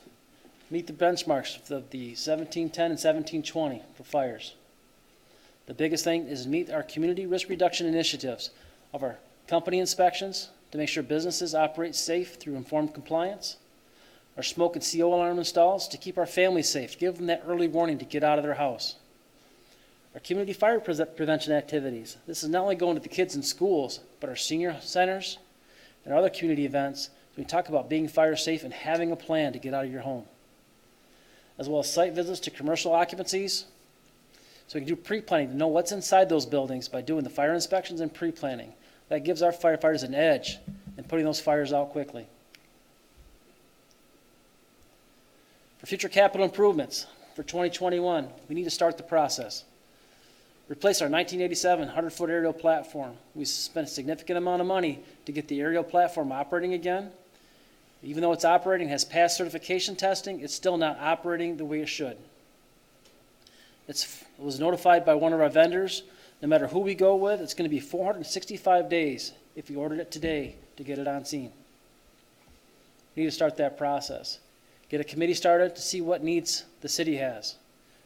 Meet the benchmarks of the 1710 and 1720 for fires. The biggest thing is meet our community risk reduction initiatives of our company inspections to make sure businesses operate safe through informed compliance, our smoke and CO alarm installs to keep our families safe, give them that early warning to get out of their house. Our community fire prevention activities. This is not only going to the kids in schools, but our senior centers and other community events. We talk about being fire safe and having a plan to get out of your home. As well as site visits to commercial occupancies. So we can do pre-planning to know what's inside those buildings by doing the fire inspections and pre-planning. That gives our firefighters an edge in putting those fires out quickly. For future capital improvements for 2021, we need to start the process. Replace our 1987 100-foot aerial platform. We spent a significant amount of money to get the aerial platform operating again. Even though it's operating, has passed certification testing, it's still not operating the way it should. It was notified by one of our vendors. No matter who we go with, it's going to be 465 days if you ordered it today to get it on scene. We need to start that process. Get a committee started to see what needs the city has.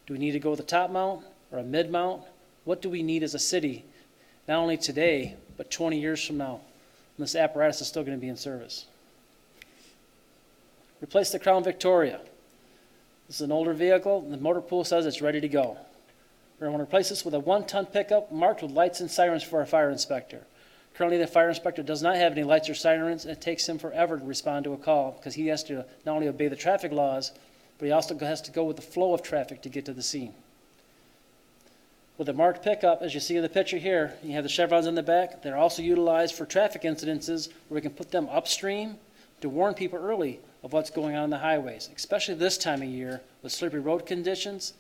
Do we need to go with a top mount or a mid mount? What do we need as a city, not only today, but 20 years from now, when this apparatus is still going to be in service? Replace the Crown Victoria. This is an older vehicle, and the motor pool says it's ready to go. We're going to replace this with a 1-ton pickup marked with lights and sirens for our fire inspector. Currently, the fire inspector does not have any lights or sirens, and it takes him forever to respond to a call because he has to not only obey the traffic laws, but he also has to go with the flow of traffic to get to the scene. With a marked pickup, as you see in the picture here, you have the chevrons in the back. They're also utilized for traffic incidences where we can put them upstream to warn people early of what's going on the highways, especially this time of year with slippery road conditions.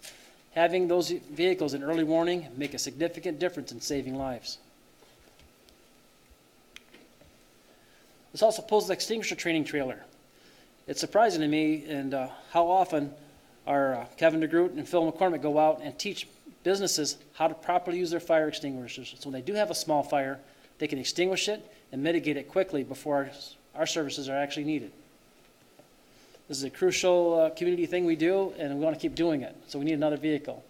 Having those vehicles in early warning make a significant difference in saving lives. This also pulls the extinguisher training trailer. It's surprising to me and how often our Kevin DeGroot and Phil McCormick go out and teach businesses how to properly use their fire extinguishers. So when they do have a small fire, they can extinguish it and mitigate it quickly before our services are actually needed. This is a crucial community thing we do, and we want to keep doing it. So we need another vehicle.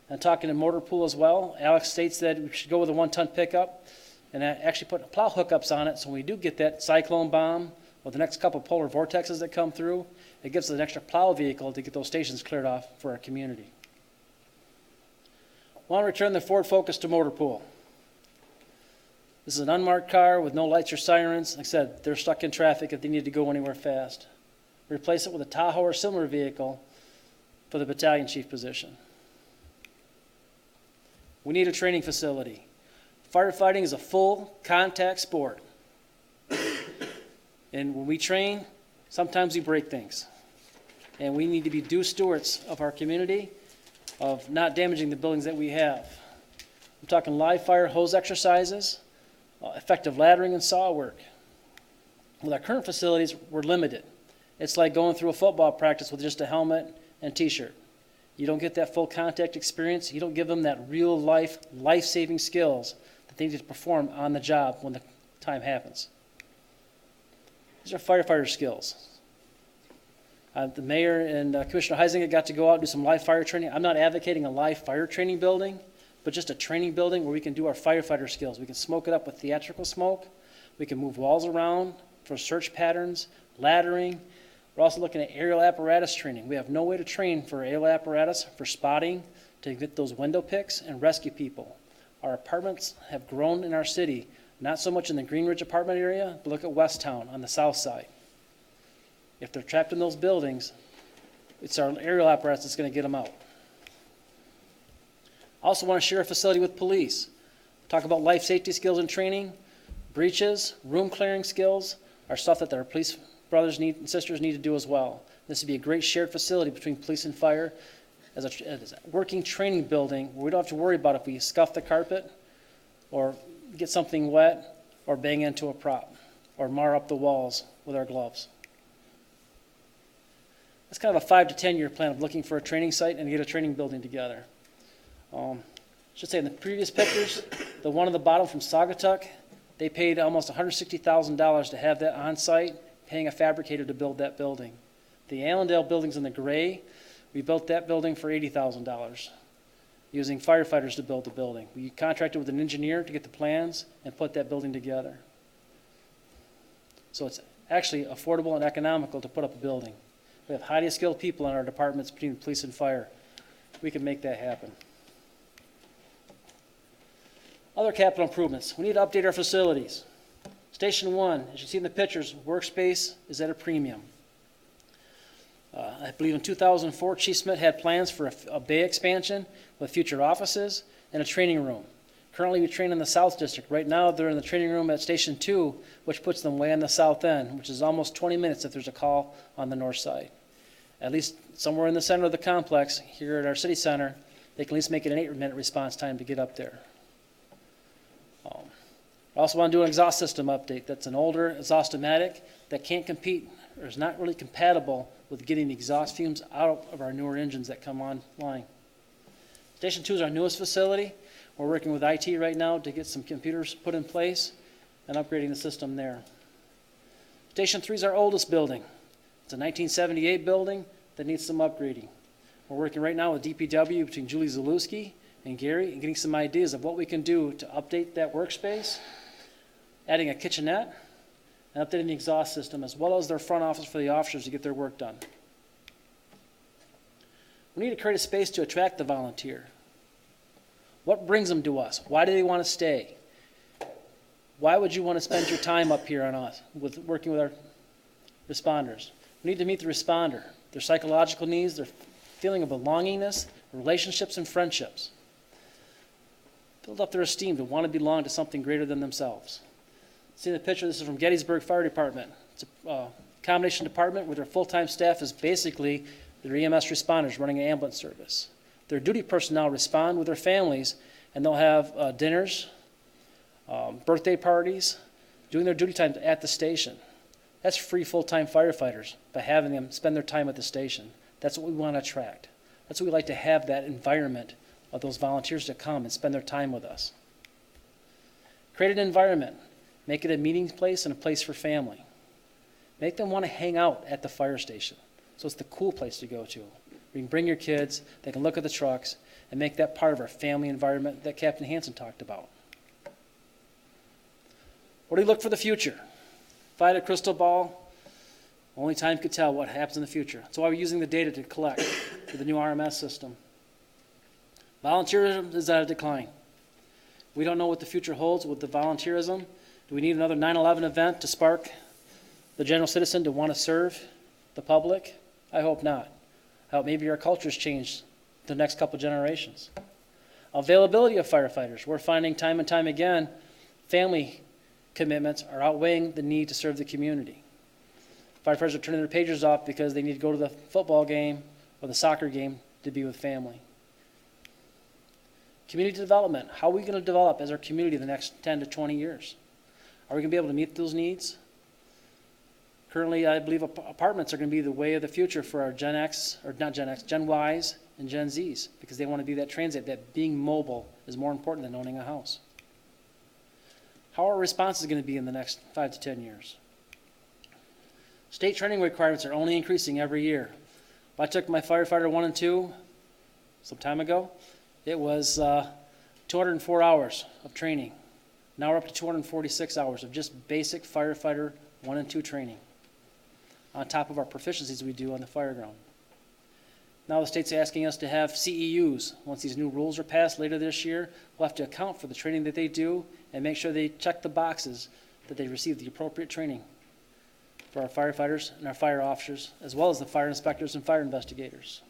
And talking to motor pool as well, Alex states that we should go with a 1-ton pickup and actually put plow hookups on it. So when we do get that cyclone bomb or the next couple polar vortexes that come through, it gives us an extra plow vehicle to get those stations cleared off for our community. I want to return the Ford Focus to motor pool. This is an unmarked car with no lights or sirens. Like I said, they're stuck in traffic if they need to go anywhere fast. Replace it with a Tahoe or similar vehicle for the battalion chief position. We need a training facility. Firefighting is a full contact sport. And when we train, sometimes we break things. And we need to be due stewards of our community, of not damaging the buildings that we have. I'm talking live fire hose exercises, effective laddering and saw work. With our current facilities, we're limited. It's like going through a football practice with just a helmet and t-shirt. You don't get that full contact experience. You don't give them that real life-saving skills that they need to perform on the job when the time happens. These are firefighter skills. The mayor and Commissioner Heisinger got to go out and do some live fire training. I'm not advocating a live fire training building, but just a training building where we can do our firefighter skills. We can smoke it up with theatrical smoke. We can move walls around for search patterns, laddering. We're also looking at aerial apparatus training. We have no way to train for aerial apparatus, for spotting, to get those window picks and rescue people. Our apartments have grown in our city, not so much in the Greenridge apartment area, but look at Westtown on the south side. If they're trapped in those buildings, it's our aerial apparatus that's going to get them out. I also want to share a facility with police. Talk about life safety skills and training, breaches, room clearing skills are stuff that our police brothers and sisters need to do as well. This would be a great shared facility between police and fire as a working training building where we don't have to worry about if we scuff the carpet or get something wet or bang into a prop or mar up the walls with our gloves. It's kind of a 5 to 10 year plan of looking for a training site and get a training building together. I should say in the previous pictures, the one on the bottom from Saugatuck, they paid almost $160,000 to have that on site, paying a fabricator to build that building. The Allendale building's in the gray. We built that building for $80,000 using firefighters to build the building. We contracted with an engineer to get the plans and put that building together. So it's actually affordable and economical to put up a building. We have highly skilled people in our departments between police and fire. We can make that happen. Other capital improvements. We need to update our facilities. Station 1, as you see in the pictures, workspace is at a premium. I believe in 2004, Chief Smith had plans for a bay expansion with future offices and a training room. Currently, we train in the South District. Right now, they're in the training room at Station 2, which puts them way on the south end, which is almost 20 minutes if there's a call on the north side. At least somewhere in the center of the complex, here at our city center, they can at least make it an 8-minute response time to get up there. I also want to do an exhaust system update. That's an older exhaust-o-matic that can't compete or is not really compatible with getting the exhaust fumes out of our newer engines that come online. Station 2 is our newest facility. We're working with IT right now to get some computers put in place and upgrading the system there. Station 3 is our oldest building. It's a 1978 building that needs some upgrading. We're working right now with DPW between Julie Zalewski and Gary and getting some ideas of what we can do to update that workspace, adding a kitchenette, and updating the exhaust system, as well as their front office for the officers to get their work done. We need to create a space to attract the volunteer. What brings them to us? Why do they want to stay? Why would you want to spend your time up here on us, with working with our responders? We need to meet the responder, their psychological needs, their feeling of belongingness, relationships, and friendships. Build up their esteem to want to belong to something greater than themselves. See the picture, this is from Gettysburg Fire Department. It's a combination department where their full-time staff is basically their EMS responders running an ambulance service. Their duty personnel respond with their families, and they'll have dinners, birthday parties, doing their duty time at the station. That's free full-time firefighters by having them spend their time at the station. That's what we want to attract. That's what we like to have, that environment of those volunteers to come and spend their time with us. Create an environment. Make it a meeting place and a place for family. Make them want to hang out at the fire station, so it's the cool place to go to. You can bring your kids, they can look at the trucks, and make that part of our family environment that Captain Hansen talked about. What do we look for the future? If I had a crystal ball, only time could tell what happens in the future. That's why we're using the data to collect with the new RMS system. Volunteerism is at a decline. We don't know what the future holds with the volunteerism. Do we need another 9/11 event to spark the general citizen to want to serve the public? I hope not. I hope maybe our cultures change the next couple generations. Availability of firefighters. We're finding time and time again, family commitments are outweighing the need to serve the community. Firefighters are turning their pagers off because they need to go to the football game or the soccer game to be with family. Community development. How are we going to develop as our community the next 10 to 20 years? Are we going to be able to meet those needs? Currently, I believe apartments are going to be the way of the future for our Gen X, or not Gen X, Gen Ys and Gen Zs, because they want to be that transit, that being mobile is more important than owning a house. How are our responses going to be in the next 5 to 10 years? State training requirements are only increasing every year. If I took my firefighter 1 and 2 some time ago, it was 204 hours of training. Now we're up to 246 hours of just basic firefighter 1 and 2 training, on top of our proficiencies we do on the fire ground. Now the state's asking us to have CEUs. Once these new rules are passed later this year, we'll have to account for the training that they do and make sure they check the boxes that they receive the appropriate training for our firefighters and our fire officers, as well as the fire inspectors and fire investigators.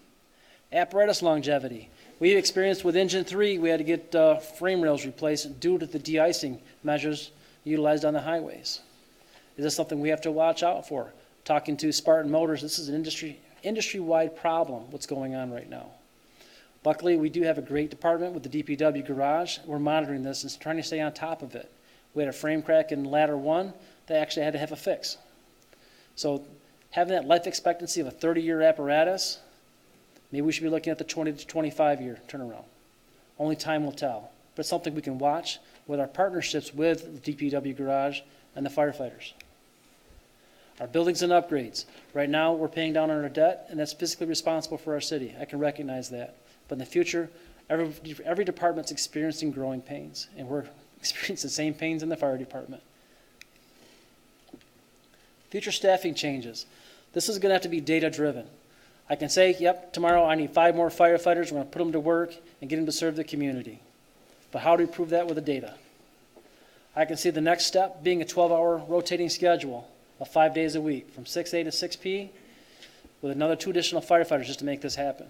Apparatus longevity. We experienced with Engine 3, we had to get frame rails replaced due to the de-icing measures utilized on the highways. Is this something we have to watch out for? Talking to Spartan Motors, this is an industry-wide problem, what's going on right now. Luckily, we do have a great department with the DPW garage. We're monitoring this and trying to stay on top of it. We had a frame crack in ladder 1 that actually had to have a fix. So having that life expectancy of a 30-year apparatus, maybe we should be looking at the 20 to 25-year turnaround. Only time will tell. But it's something we can watch with our partnerships with the DPW garage and the firefighters. Our buildings and upgrades. Right now, we're paying down on our debt, and that's physically responsible for our city. I can recognize that. But in the future, every department's experiencing growing pains, and we're experiencing the same pains in the fire department. Future staffing changes. This is going to have to be data-driven. I can say, yep, tomorrow I need 5 more firefighters. We're going to put them to work and get them to serve the community. But how do we prove that with the data? I can see the next step being a 12-hour rotating schedule of 5 days a week, from 6A to 6P, with another 2 additional firefighters just to make this happen.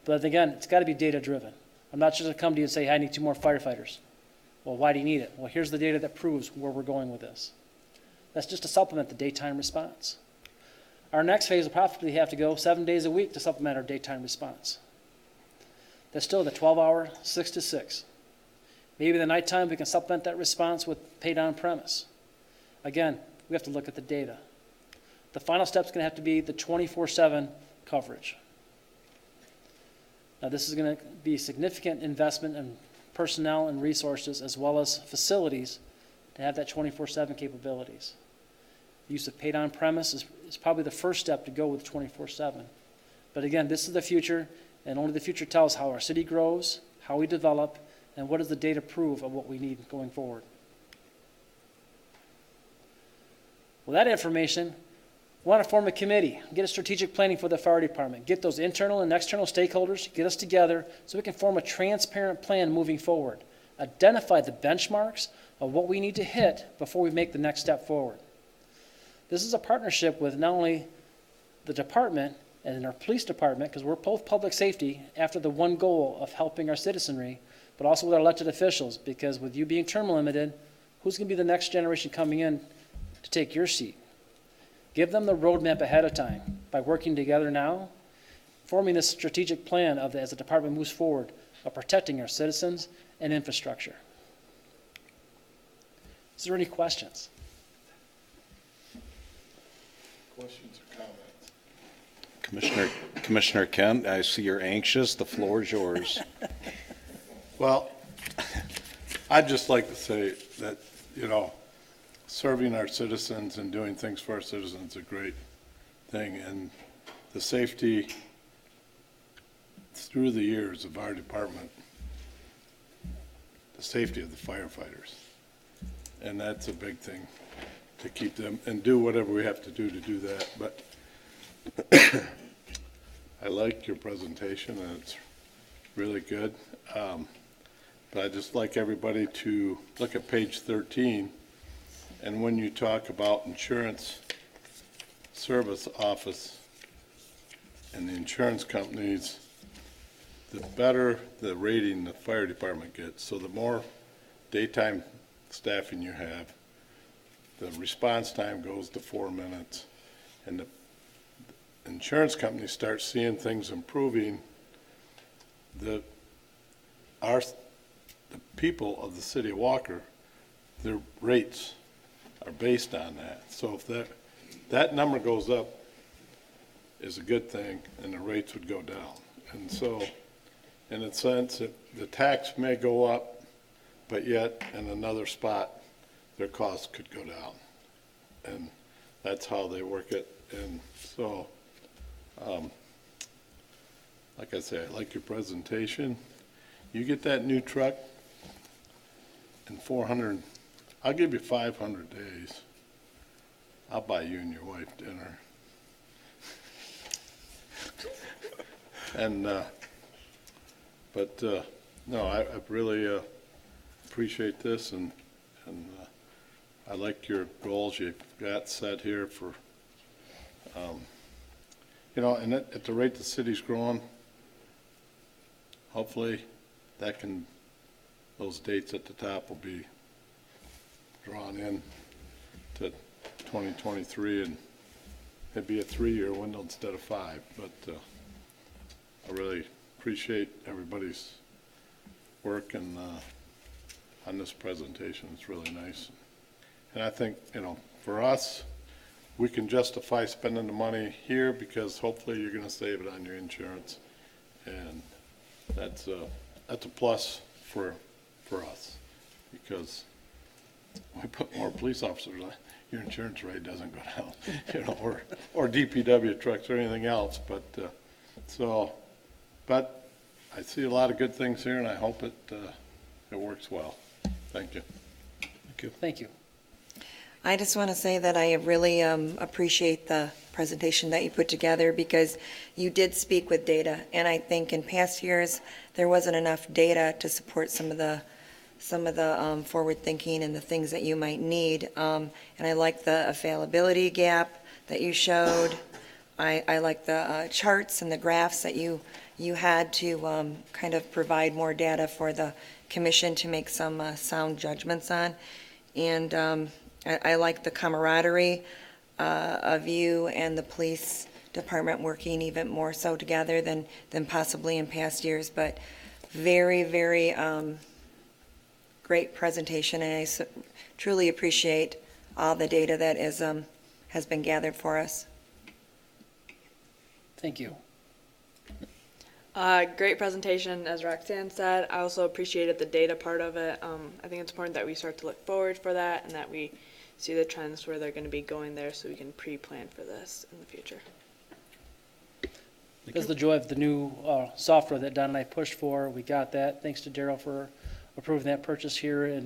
But again, it's got to be data-driven. I'm not just going to come to you and say, hey, I need 2 more firefighters. Well, why do you need it? Well, here's the data that proves where we're going with this. That's just to supplement the daytime response. Our next phase will probably have to go 7 days a week to supplement our daytime response. That's still the 12-hour, 6 to 6. Maybe the nighttime we can supplement that response with paid on premise. Again, we have to look at the data. The final step is going to have to be the 24/7 coverage. Now, this is going to be significant investment in personnel and resources as well as facilities to have that 24/7 capabilities. The use of paid on premise is probably the first step to go with 24/7. But again, this is the future, and only the future tells how our city grows, how we develop, and what does the data prove of what we need going forward. With that information, we want to form a committee, get a strategic planning for the fire department, get those internal and external stakeholders, get us together so we can form a transparent plan moving forward. Identify the benchmarks of what we need to hit before we make the next step forward. This is a partnership with not only the department and our police department, because we're both public safety after the one goal of helping our citizenry, but also with our elected officials, because with you being term limited, who's going to be the next generation coming in to take your seat? Give them the roadmap ahead of time by working together now, forming this strategic plan of as the department moves forward of protecting our citizens and infrastructure. Is there any questions? Questions or comments? Commissioner Kent, I see you're anxious. The floor is yours. Well, I'd just like to say that, serving our citizens and doing things for our citizens is a great thing. And the safety through the years of our department, the safety of the firefighters. And that's a big thing to keep them and do whatever we have to do that. But I like your presentation and it's really good. But I'd just like everybody to look at page 13. And when you talk about insurance service office and the insurance companies, the better the rating the fire department gets. So the more daytime staffing you have, the response time goes to 4 minutes. And the insurance companies start seeing things improving. The people of the city of Walker, their rates are based on that. So if that number goes up, is a good thing, and the rates would go down. And so, in a sense, the tax may go up, but yet in another spot, their costs could go down. And that's how they work it. And so, like I say, I like your presentation. You get that new truck in 400, I'll give you 500 days. I'll buy you and your wife dinner. And, no, I really appreciate this, and I like your goals you've got set here for, and at the rate the city's growing, hopefully those dates at the top will be drawn in to 2023, and it'd be a 3-year window instead of 5, but I really appreciate everybody's work and on this presentation. It's really nice. And I think, for us, we can justify spending the money here because hopefully you're going to save it on your insurance. And that's a plus for us because we put more police officers on, your insurance rate doesn't go down, or DPW trucks or anything else. But I see a lot of good things here, and I hope it works well. Thank you. Thank you. I just want to say that I really appreciate the presentation that you put together because you did speak with data, and I think in past years there wasn't enough data to support some of the forward thinking and the things that you might need. And I like the availability gap that you showed. I like the charts and the graphs that you had to kind of provide more data for the commission to make some sound judgments on. And I like the camaraderie of you and the police department working even more so together than possibly in past years. But very, very great presentation, and I truly appreciate all the data that has been gathered for us. Thank you. Great presentation, as Roxanne said. I also appreciated the data part of it. I think it's important that we start to look forward for that and that we see the trends where they're going to be going there so we can pre-plan for this in the future. That's the joy of the new software that Don and I pushed for. We got that. Thanks to Daryl for approving that purchase here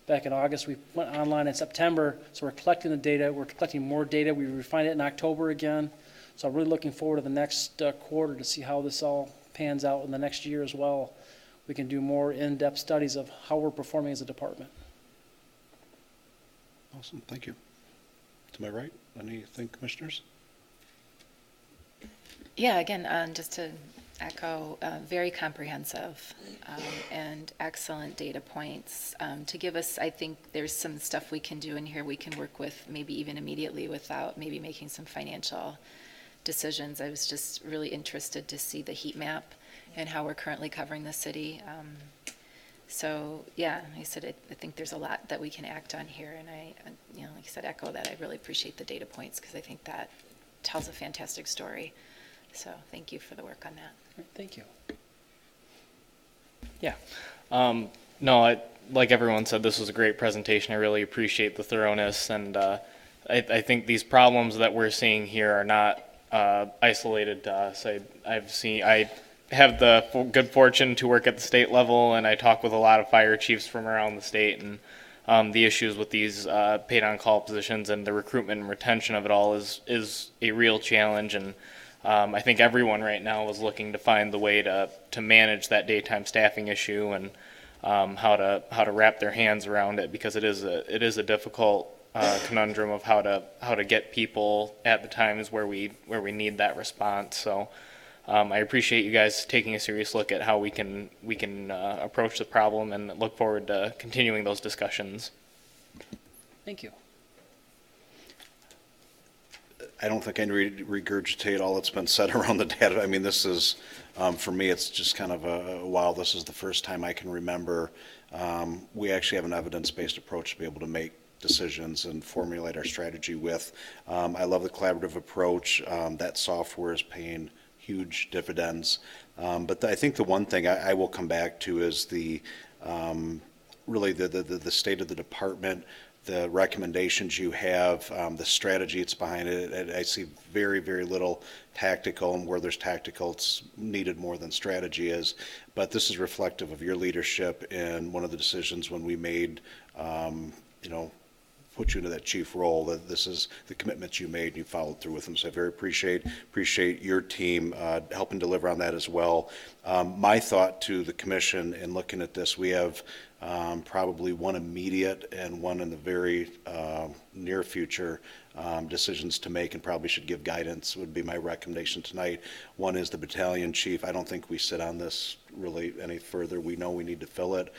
back in August. We went online in September, so we're collecting the data. We're collecting more data. We refined it in October again. So I'm really looking forward to the next quarter to see how this all pans out in the next year as well. We can do more in-depth studies of how we're performing as a department. Awesome, thank you. To my right, anything, commissioners? Yeah, again, just to echo, very comprehensive and excellent data points to give us, I think there's some stuff we can do in here we can work with maybe even immediately without maybe making some financial decisions. I was just really interested to see the heat map and how we're currently covering the city. So yeah, I said, I think there's a lot that we can act on here, and I, like I said, echo that. I really appreciate the data points because I think that tells a fantastic story. So thank you for the work on that. Thank you. Yeah. No, like everyone said, this was a great presentation. I really appreciate the thoroughness, and I think these problems that we're seeing here are not isolated to us. I have the good fortune to work at the state level, and I talk with a lot of fire chiefs from around the state, and the issues with these paid on-call positions and the recruitment and retention of it all is a real challenge, and I think everyone right now is looking to find the way to manage that daytime staffing issue and how to wrap their hands around it, because it is a difficult conundrum of how to get people at the times where we need that response. So I appreciate you guys taking a serious look at how we can approach the problem, and look forward to continuing those discussions. Thank you. I don't think I can regurgitate all that's been said around the data. I mean, this is, for me, it's just kind of wow, this is the first time I can remember we actually have an evidence-based approach to be able to make decisions and formulate our strategy with. I love the collaborative approach. That software is paying huge dividends. But I think the one thing I will come back to is the really the state of the department, the recommendations you have, the strategy it's behind it. I see very, very little tactical, and where there's tactical, it's needed more than strategy is. But this is reflective of your leadership in one of the decisions when we made, put you into that chief role, that this is the commitments you made and you followed through with them. So I very appreciate your team helping deliver on that as well. My thought to the commission in looking at this, we have probably one immediate and one in the very near future decisions to make, and probably should give guidance, would be my recommendation tonight. One is the battalion chief. I don't think we sit on this really any further. We know we need to fill it.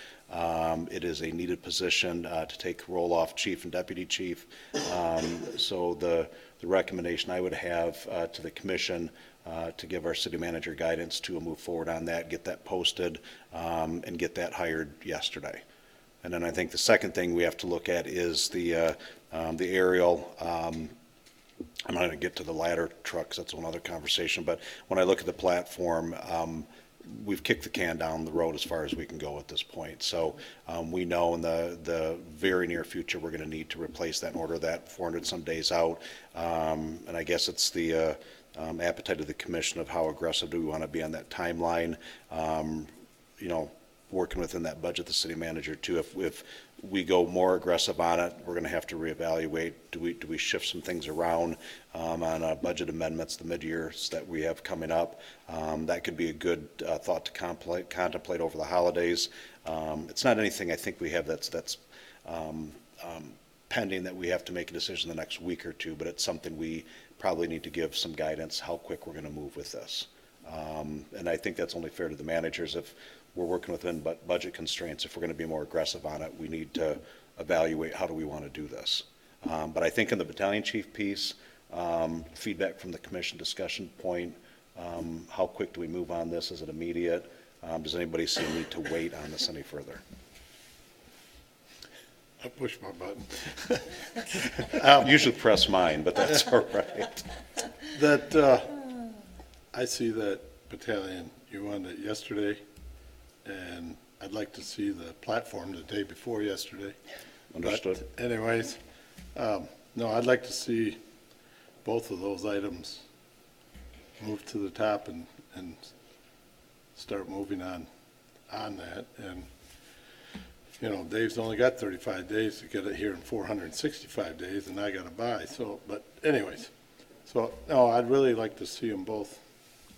It is a needed position to take role off chief and deputy chief. So the recommendation I would have to the commission to give our city manager guidance to move forward on that, get that posted, and get that hired yesterday. And then I think the second thing we have to look at is the aerial. I'm not going to get to the ladder trucks, that's one other conversation, but when I look at the platform, we've kicked the can down the road as far as we can go at this point. So we know in the very near future we're going to need to replace that and order that 400 some days out. And I guess it's the appetite of the commission of how aggressive do we want to be on that timeline. Working within that budget, the city manager too. If we go more aggressive on it, we're going to have to reevaluate. Do we shift some things around on budget amendments, the mid-years that we have coming up? That could be a good thought to contemplate over the holidays. It's not anything I think we have that's pending that we have to make a decision the next week or two, but it's something we probably need to give some guidance how quick we're going to move with this. And I think that's only fair to the managers. If we're working within budget constraints, if we're going to be more aggressive on it, we need to evaluate how do we want to do this. But I think in the battalion chief piece, feedback from the commission discussion point, how quick do we move on this? Is it immediate? Does anybody see a need to wait on this any further? I pushed my button. Usually press mine, but that's all right. I see that battalion, you wanted it yesterday, and I'd like to see the platform the day before yesterday. Understood. But anyways, no, I'd like to see both of those items move to the top and start moving on that. And, Dave's only got 35 days to get it here in 465 days, and I got to buy. So, but anyways, no, I'd really like to see them both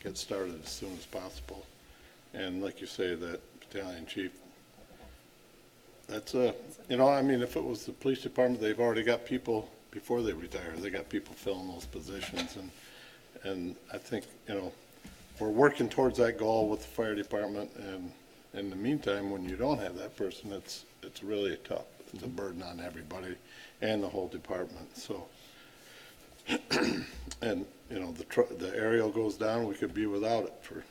get started as soon as possible. And like you say, that battalion chief, that's if it was the police department, they've already got people before they retire. They got people filling those positions, and I think we're working towards that goal with the fire department. And in the meantime, when you don't have that person, it's really tough. It's a burden on everybody and the whole department. So, and the aerial goes down, we could be without it for,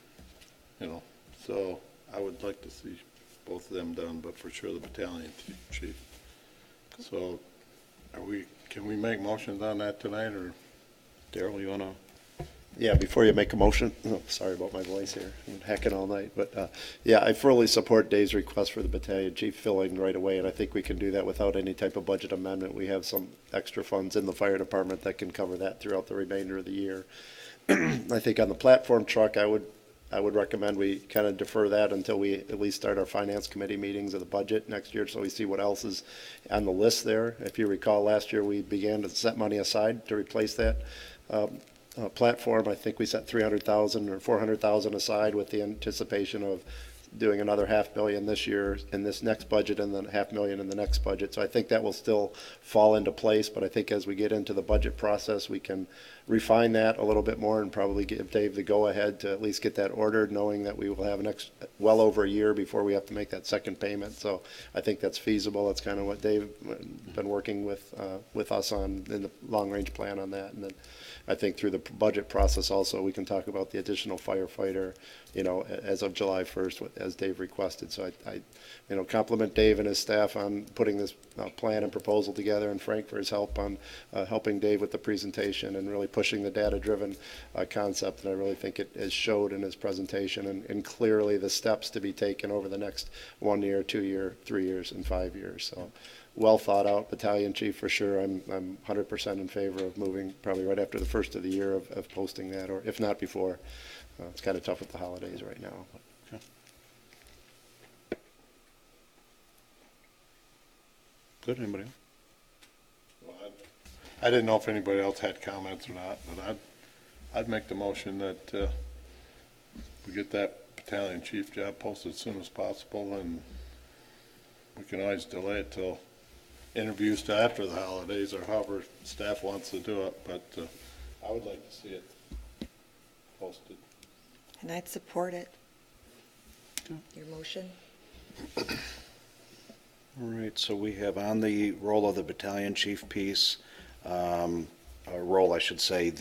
So I would like to see both of them done, but for sure the battalion chief. So can we make motions on that tonight, or? Daryl, you want to? Yeah, before you make a motion, oh, sorry about my voice here, I've been hacking all night, but, yeah, I fully support Dave's request for the battalion chief filling right away, and I think we can do that without any type of budget amendment. We have some extra funds in the fire department that can cover that throughout the remainder of the year. I think on the platform truck, I would recommend we kind of defer that until we at least start our finance committee meetings of the budget next year, so we see what else is on the list there. If you recall, last year, we began to set money aside to replace that. Platform, I think we set 300,000 or 400,000 aside with the anticipation of doing another $500,000 this year in this next budget and then $500,000 in the next budget. So I think that will still fall into place, but I think as we get into the budget process, we can refine that a little bit more and probably give Dave the go-ahead to at least get that ordered, knowing that we will have well over a year before we have to make that second payment. So I think that's feasible. That's kind of what Dave been working with us on in the long-range plan on that. And then I think through the budget process also, we can talk about the additional firefighter, as of July 1st, as Dave requested. So I compliment Dave and his staff on putting this plan and proposal together, and Frank for his help on helping Dave with the presentation and really pushing the data-driven concept. And I really think it has showed in his presentation and clearly the steps to be taken over the next 1 year, 2 year, 3 years, and 5 years. So well thought out battalion chief for sure. I'm 100% in favor of moving probably right after the first of the year of posting that, or if not before. It's kind of tough with the holidays right now. Okay. Good, anybody else? Well, I didn't know if anybody else had comments or not, but I'd make the motion that we get that battalion chief job posted as soon as possible, and we can always delay it till interviews to after the holidays or however staff wants to do it, but I would like to see it posted. And I'd support it. Your motion? All right, so we have on the role of the battalion chief piece, role, I should say,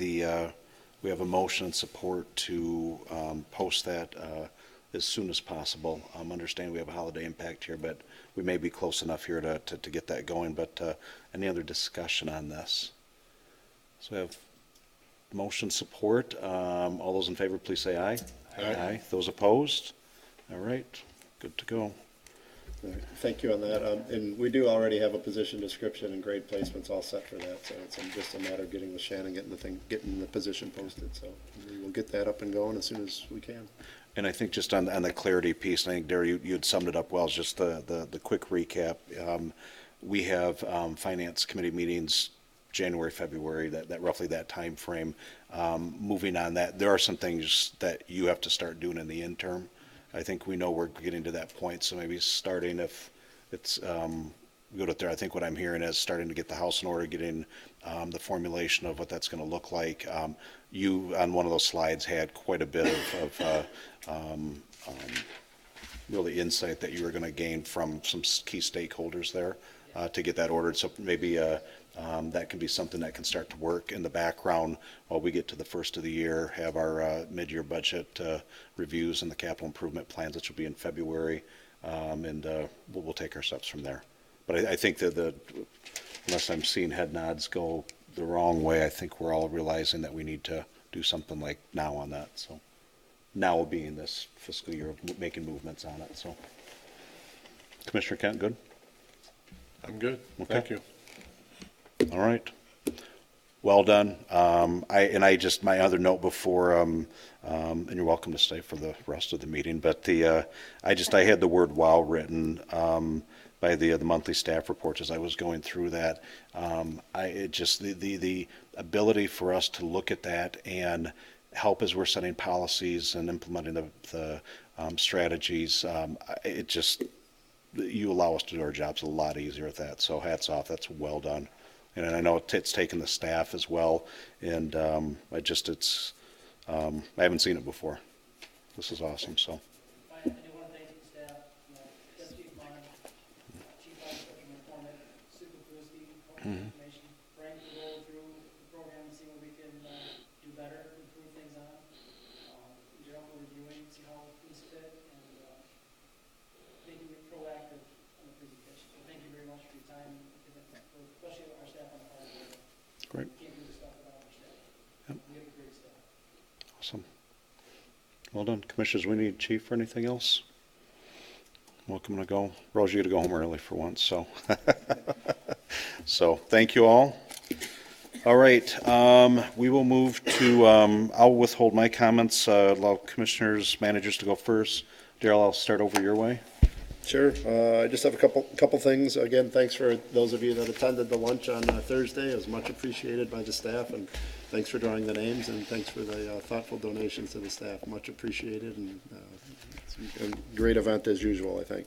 we have a motion and support to post that as soon as possible. Understand we have a holiday impact here, but we may be close enough here to get that going. But any other discussion on this? So we have motion support. All those in favor, please say aye. Aye. Those opposed? All right, good to go. Thank you on that. And we do already have a position description and grade placements all set for that. So it's just a matter of getting with Shannon, getting the position posted. So we will get that up and going as soon as we can. And I think just on the clarity piece, I think, Darry, you had summed it up well. It's just the quick recap. We have finance committee meetings January, February, that roughly that time frame. Moving on that, there are some things that you have to start doing in the interim. I think we know we're getting to that point, so maybe starting if it's good up there. I think what I'm hearing is starting to get the house in order, getting the formulation of what that's going to look like. You, on one of those slides, had quite a bit of really insight that you were going to gain from some key stakeholders there to get that ordered. So maybe that can be something that can start to work in the background while we get to the first of the year, have our mid-year budget reviews and the capital improvement plans, which will be in February, and we'll take our steps from there. But I think that unless I'm seeing head nods go the wrong way, I think we're all realizing that we need to do something like now on that. So now will be in this fiscal year of making movements on it. So Commissioner Kent, good? I'm good. Okay. Thank you. All right. Well done. My other note before, and you're welcome to stay for the rest of the meeting, but I had the word wow written by the monthly staff reports as I was going through that. The ability for us to look at that and help as we're setting policies and implementing the strategies, you allow us to do our jobs a lot easier with that. So hats off. That's well done. And I know it's taken the staff as well, and I haven't seen it before. This is awesome. So. I do want to thank the staff, Chief Mine, Chief Officer McCormick, Superfluity, information, Frank will go through the program and see what we can do better, improve things on. Gerald will reviewing, see how things fit, and making it proactive on the presentation. So thank you very much for your time, especially our staff on the fire board. Great. We can't do this stuff without our staff. Yep. We have a great staff. Well done. Commissioners, we need chief for anything else? Welcome to go. Rose, you got to go home early for once, so. So, thank you all. All right, we will move to, I'll withhold my comments, allow commissioners, managers to go first. Daryl, I'll start over your way. Sure. I just have a couple things. Again, thanks for those of you that attended the lunch on Thursday. It was much appreciated by the staff, and thanks for drawing the names, and thanks for the thoughtful donations to the staff. Much appreciated, and it's a great event as usual, I think.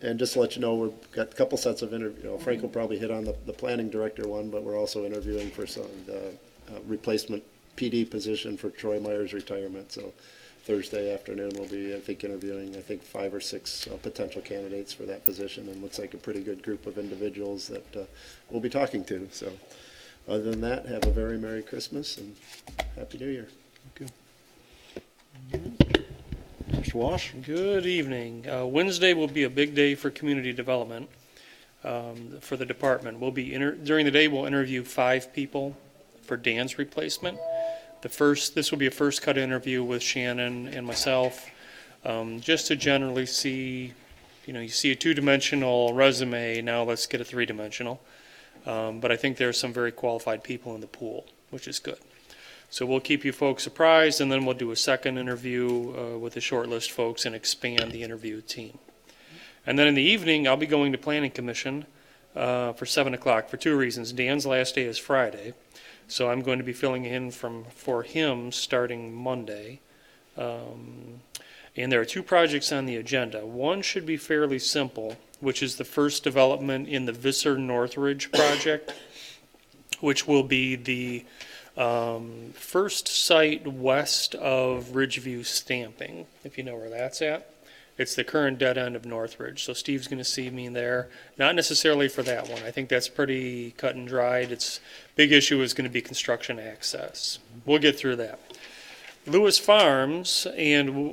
And just to let you know, we've got a couple sets of interview. Frank will probably hit on the planning director one, but we're also interviewing for some replacement PD position for Troy Meyer's retirement. So Thursday afternoon, we'll be, I think, interviewing, 5 or 6 potential candidates for that position, and looks like a pretty good group of individuals that we'll be talking to. So other than that, have a very Merry Christmas and Happy New Year. Thank you. Mr. Walsh? Good evening. Wednesday will be a big day for community development for the department. We'll be during the day. We'll interview 5 people for Dan's replacement. This will be a first cut interview with Shannon and myself, just to generally see, you see a 2-dimensional resume. Now let's get a 3-dimensional. But I think there are some very qualified people in the pool, which is good. So we'll keep you folks surprised, and then we'll do a second interview with the shortlist folks and expand the interview team. And then in the evening, I'll be going to Planning Commission for 7 o'clock for 2 reasons. Dan's last day is Friday, so I'm going to be filling in for him starting Monday. And there are 2 projects on the agenda. One should be fairly simple, which is the first development in the Visser Northridge project, which will be the first site west of Ridgeview Stamping, if you know where that's at. It's the current dead end of Northridge. So Steve's going to see me there. Not necessarily for that one. I think that's pretty cut and dried. Its big issue is going to be construction access. We'll get through that. Lewis Farms and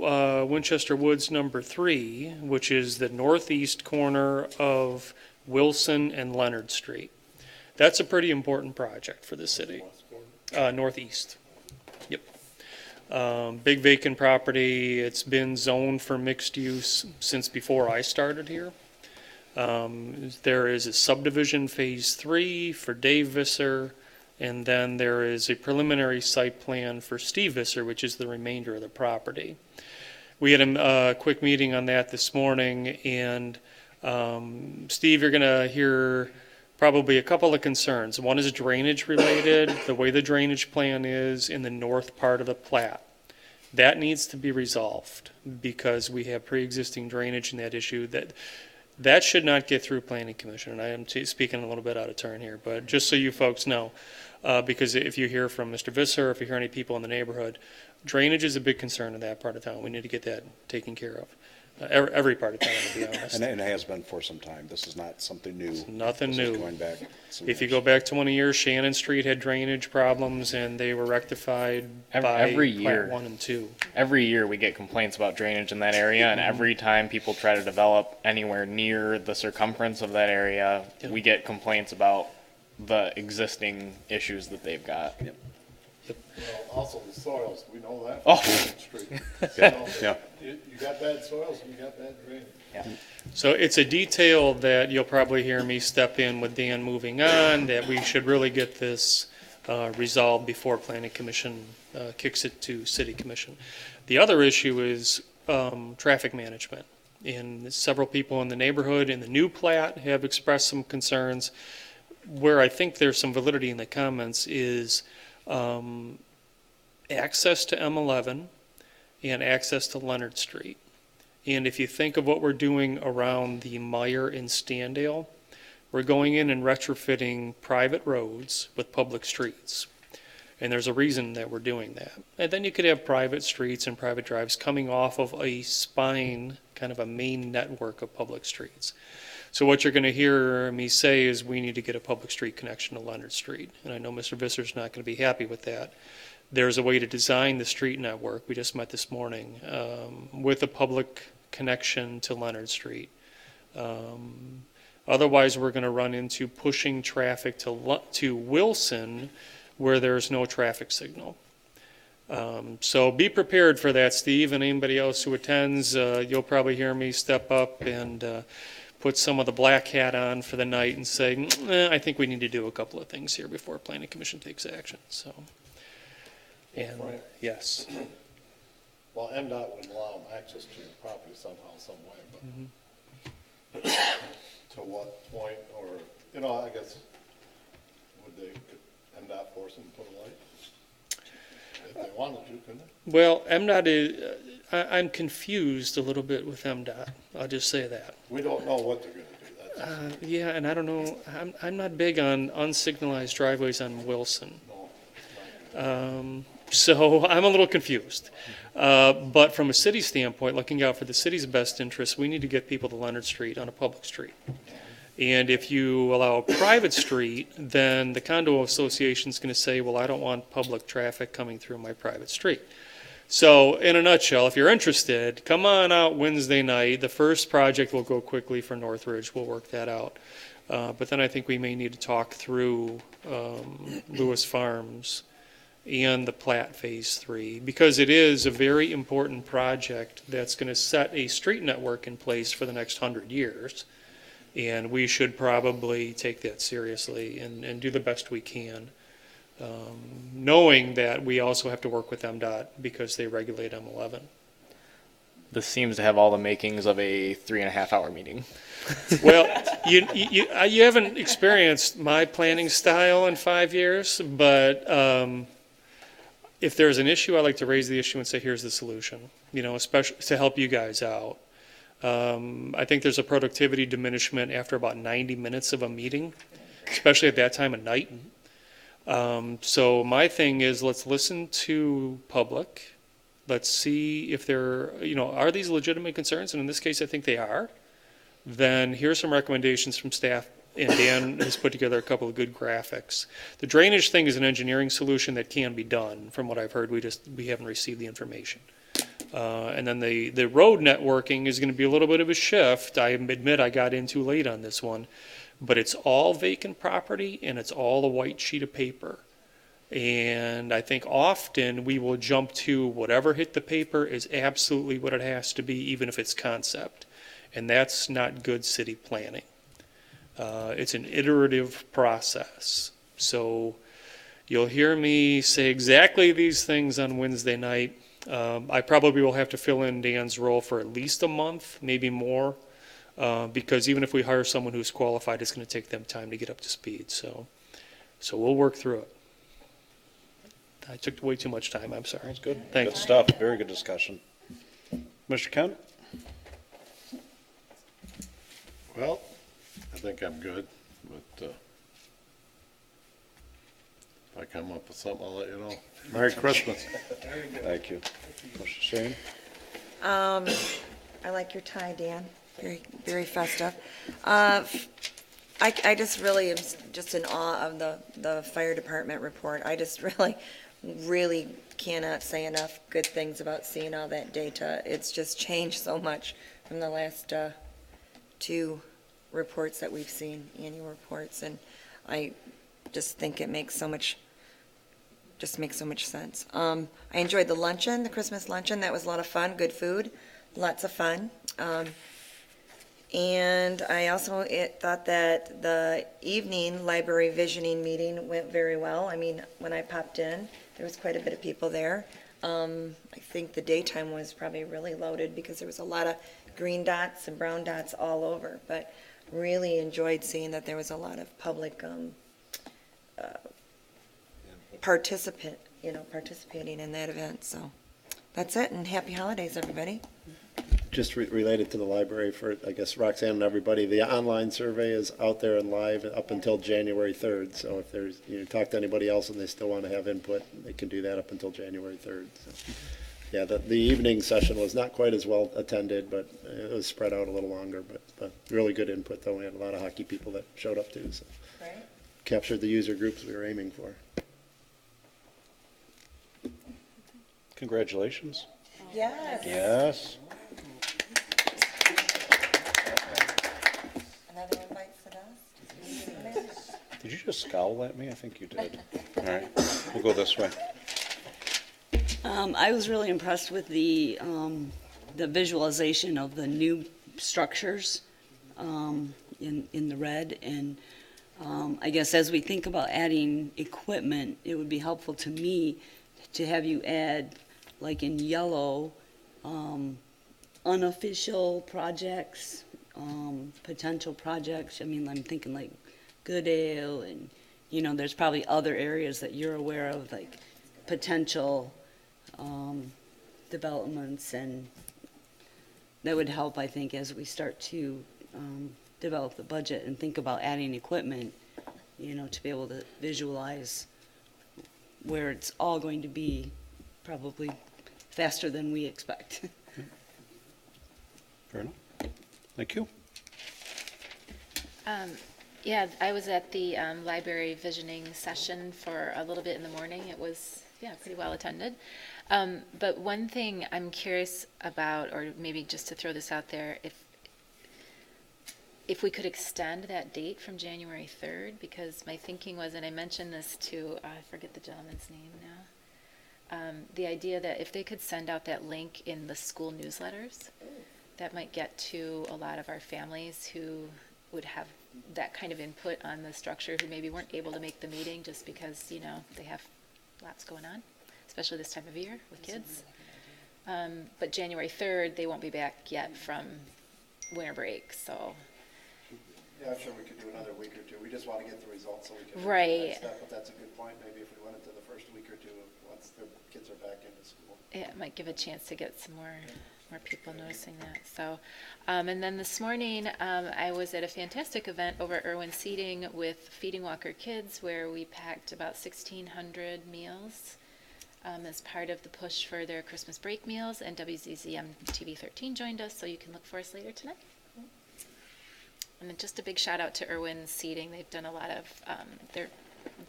Winchester Woods number 3, which is the northeast corner of Wilson and Leonard Street. That's a pretty important project for the city. Northeast. Yep. Big vacant property. It's been zoned for mixed use since before I started here. There is a subdivision phase 3 for Dave Visser, and then there is a preliminary site plan for Steve Visser, which is the remainder of the property. We had a quick meeting on that this morning, and Steve, you're going to hear probably a couple of concerns. One is drainage related, the way the drainage plan is in the north part of the plat. That needs to be resolved because we have pre-existing drainage in that issue that should not get through Planning Commission. And I am speaking a little bit out of turn here, but just so you folks know, because if you hear from Mr. Visser, if you hear any people in the neighborhood, drainage is a big concern in that part of town. We need to get that taken care of. Every part of town, to be honest. And it has been for some time. This is not something new. It's nothing This new. is going back some If you years. go back 20 years, Shannon Street had drainage problems, and they were rectified by Every year. Plat 1 and 2. Every year we get complaints about drainage in that area, and every time people try to develop anywhere near the circumference of that area, we get complaints about the existing issues that they've got. Well, also the soils, we know that. Oh. Straight. Yeah. You got bad soils and you got bad drainage. So it's a detail that you'll probably hear me step in with Dan moving on, that we should really get this resolved before Planning Commission kicks it to City Commission. The other issue is traffic management. And several people in the neighborhood in the new plat have expressed some concerns. Where I think there's some validity in the comments is access to M11 and access to Leonard Street. And if you think of what we're doing around the Meyer and Standale, we're going in and retrofitting private roads with public streets. And there's a reason that we're doing that. And then you could have private streets and private drives coming off of a spine, kind of a main network of public streets. So what you're going to hear me say is we need to get a public street connection to Leonard Street. And I know Mr. Visser's not going to be happy with that. There's a way to design the street network, we just met this morning, with a public connection to Leonard Street. Otherwise, we're going to run into pushing traffic to Wilson where there's no traffic signal. So be prepared for that, Steve, and anybody else who attends. You'll probably hear me step up and put some of the black hat on for the night and say, I think we need to do a couple of things here before Planning Commission takes action. So, and yes. Well, MDOT would allow them access to your property somehow, some way, but to what point, or, you know, I guess, could MDOT force them to put a light? If they wanted to, couldn't they? Well, MDOT is, I'm confused a little bit with MDOT. I'll just say that. We don't know what they're gonna do, that's. Yeah, and I don't know, I'm not big on unsignalized driveways on Wilson. So I'm a little confused. But from a city standpoint, looking out for the city's best interests, we need to get people to Leonard Street on a public street. And if you allow a private street, then the condo association is going to say, well, I don't want public traffic coming through my private street. So in a nutshell, if you're interested, come on out Wednesday night. The first project will go quickly for Northridge. We'll work that out. But then I think we may need to talk through Lewis Farms and the Platte Phase 3, because it is a very important project that's going to set a street network in place for the next 100 years. And we should probably take that seriously and do the best we can, knowing that we also have to work with MDOT because they regulate M11. This seems to have all the makings of a 3.5-hour meeting. Well, you haven't experienced my planning style in 5 years, but if there's an issue, I like to raise the issue and say, here's the solution, you know, especially to help you guys out. I think there's a productivity diminishment after about 90 minutes of a meeting, especially at that time of night. So my thing is, let's listen to public. Let's see if there, you know, are these legitimate concerns? And in this case, I think they are. Then here's some recommendations from staff, and Dan has put together a couple of good graphics. The drainage thing is an engineering solution that can be done. From what I've heard, we haven't received the information. And then the road networking is going to be a little bit of a shift. I admit I got in too late on this one, but it's all vacant property and it's all a white sheet of paper. And I think often we will jump to whatever hit the paper is absolutely what it has to be, even if it's concept. And that's not good city planning. It's an iterative process. So you'll hear me say exactly these things on Wednesday night. I probably will have to fill in Dan's role for at least a month, maybe more, because even if we hire someone who's qualified, it's going to take them time to get up to speed. So we'll work through it. I took way too much time. I'm sorry. That's good. Thanks. Good stuff. Very good discussion. Mr. Kent? Well, I think I'm good, but if I come up with something, I'll let you know. Merry Christmas. Thank you. Mr. Shane? I like your tie, Dan. Very, very festive. I just really am just in awe of the fire department report. I just really cannot say enough good things about seeing all that data. It's just changed so much from the last two reports that we've seen, annual reports, and I just think it makes so much sense. I enjoyed the luncheon, the Christmas luncheon. That was a lot of fun, good food, lots of fun. And I also thought that the evening library visioning meeting went very well. I mean, when I popped in, there was quite a bit of people there. I think the daytime was probably really loaded because there was a lot of green dots and brown dots all over, but really enjoyed seeing that there was a lot of public participating in that event. So that's it, and happy holidays, everybody. Just related to the library for, I guess, Roxanne and everybody, the online survey is out there and live up until January 3rd. So if there's, talk to anybody else and they still want to have input, they can do that up until January 3rd. So, yeah, the evening session was not quite as well attended, but it was spread out a little longer. But really good input, though. We had a lot of hockey people that showed up too. So Right. captured the user groups we were aiming for. Congratulations. Yes. Yes. Another one bites the dust. Did you just scowl at me? I think you did. All right. We'll go this way. I was really impressed with the visualization of the new structures in the red. And I guess as we think about adding equipment, it would be helpful to me to have you add, like in yellow, unofficial projects, potential projects. I mean, I'm thinking like Goodale, and, there's probably other areas that you're aware of, like potential developments, and that would help, I think, as we start to develop the budget and think about adding equipment, to be able to visualize where it's all going to be, probably faster than we expect. Fair enough. Thank you. Yeah, I was at the library visioning session for a little bit in the morning. It was, pretty well attended. But one thing I'm curious about, or maybe just to throw this out there, if we could extend that date from January 3rd, because my thinking was, and I mentioned this to, I forget the gentleman's name now, the idea that if they could send out that link in the school newsletters, that might get to a lot of our families who would have that kind of input on the structure, who maybe weren't able to make the meeting just because, they have lots going on, especially this time of year with kids. But January 3rd, they won't be back yet from winter break, so. Yeah, I'm sure we could do another week or two. We just want to get the results so we can. Right. But that's a good point. Maybe if we went into the first week or two, once the kids are back into school. Yeah, it might give a chance to get some more people noticing that. So, and then this morning, I was at a fantastic event over at Irwin Seating with Feeding Walker Kids, where we packed about 1,600 meals as part of the push for their Christmas break meals, and WZZM TV 13 joined us, so you can look for us later tonight. And then just a big shout out to Irwin Seating. They've done a lot of, they're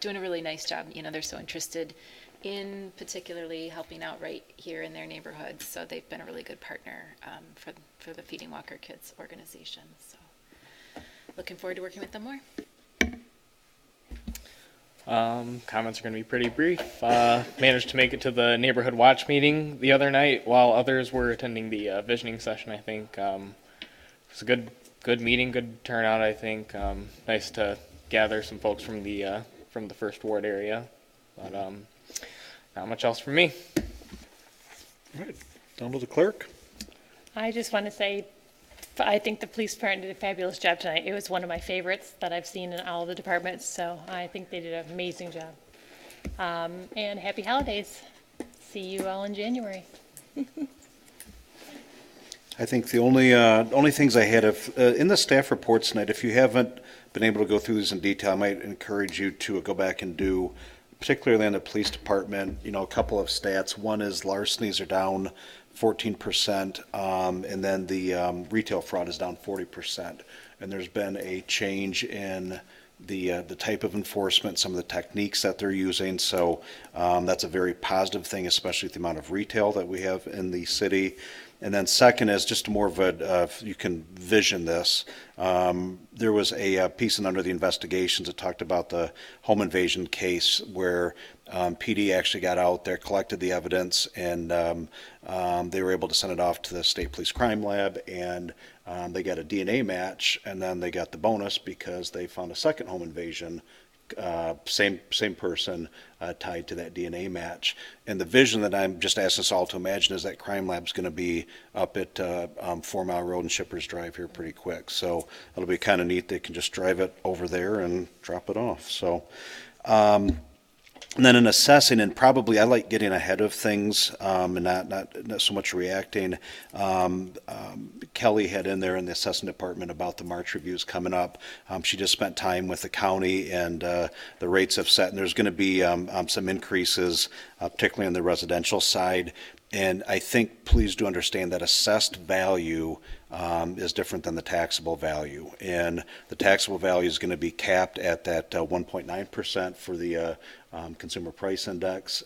doing a really nice job. They're so interested in particularly helping out right here in their neighborhoods. So they've been a really good partner for the Feeding Walker Kids organization. So looking forward to working with them more. Comments are going to be pretty brief. Managed to make it to the neighborhood watch meeting the other night while others were attending the visioning session, I think. It was a good meeting, good turnout, I think. Nice to gather some folks from the first ward area. But not much else from me. All right, down to the clerk. I just want to say, I think the police department did a fabulous job tonight. It was one of my favorites that I've seen in all the departments, so I think they did an amazing job. And happy holidays. See you all in January. I think the only things I had in the staff reports tonight, if you haven't been able to go through these in detail, I might encourage you to go back and do, particularly in the police department, a couple of stats. One is larcenies are down 14%, and then the retail fraud is down 40%. And there's been a change in the type of enforcement, some of the techniques that they're using. So that's a very positive thing, especially with the amount of retail that we have in the city. And then second is just more of a, you can vision this. There was a piece in under the investigations that talked about the home invasion case where PD actually got out there, collected the evidence, and they were able to send it off to the State Police Crime Lab, and they got a DNA match, and then they got the bonus because they found a second home invasion, same person tied to that DNA match. And the vision that I'm just asking us all to imagine is that crime lab's going to be up at 4 Mile Road and Shippers Drive here pretty quick. So it'll be kind of neat. They can just drive it over there and drop it off. So. And then in assessing, and probably I like getting ahead of things and not so much reacting. Kelly had in there in the assessment department about the March reviews coming up. She just spent time with the county, and the rates have set, and there's going to be some increases, particularly on the residential side. And I think please do understand that assessed value is different than the taxable value. And the taxable value is going to be capped at that 1.9% for the consumer price index.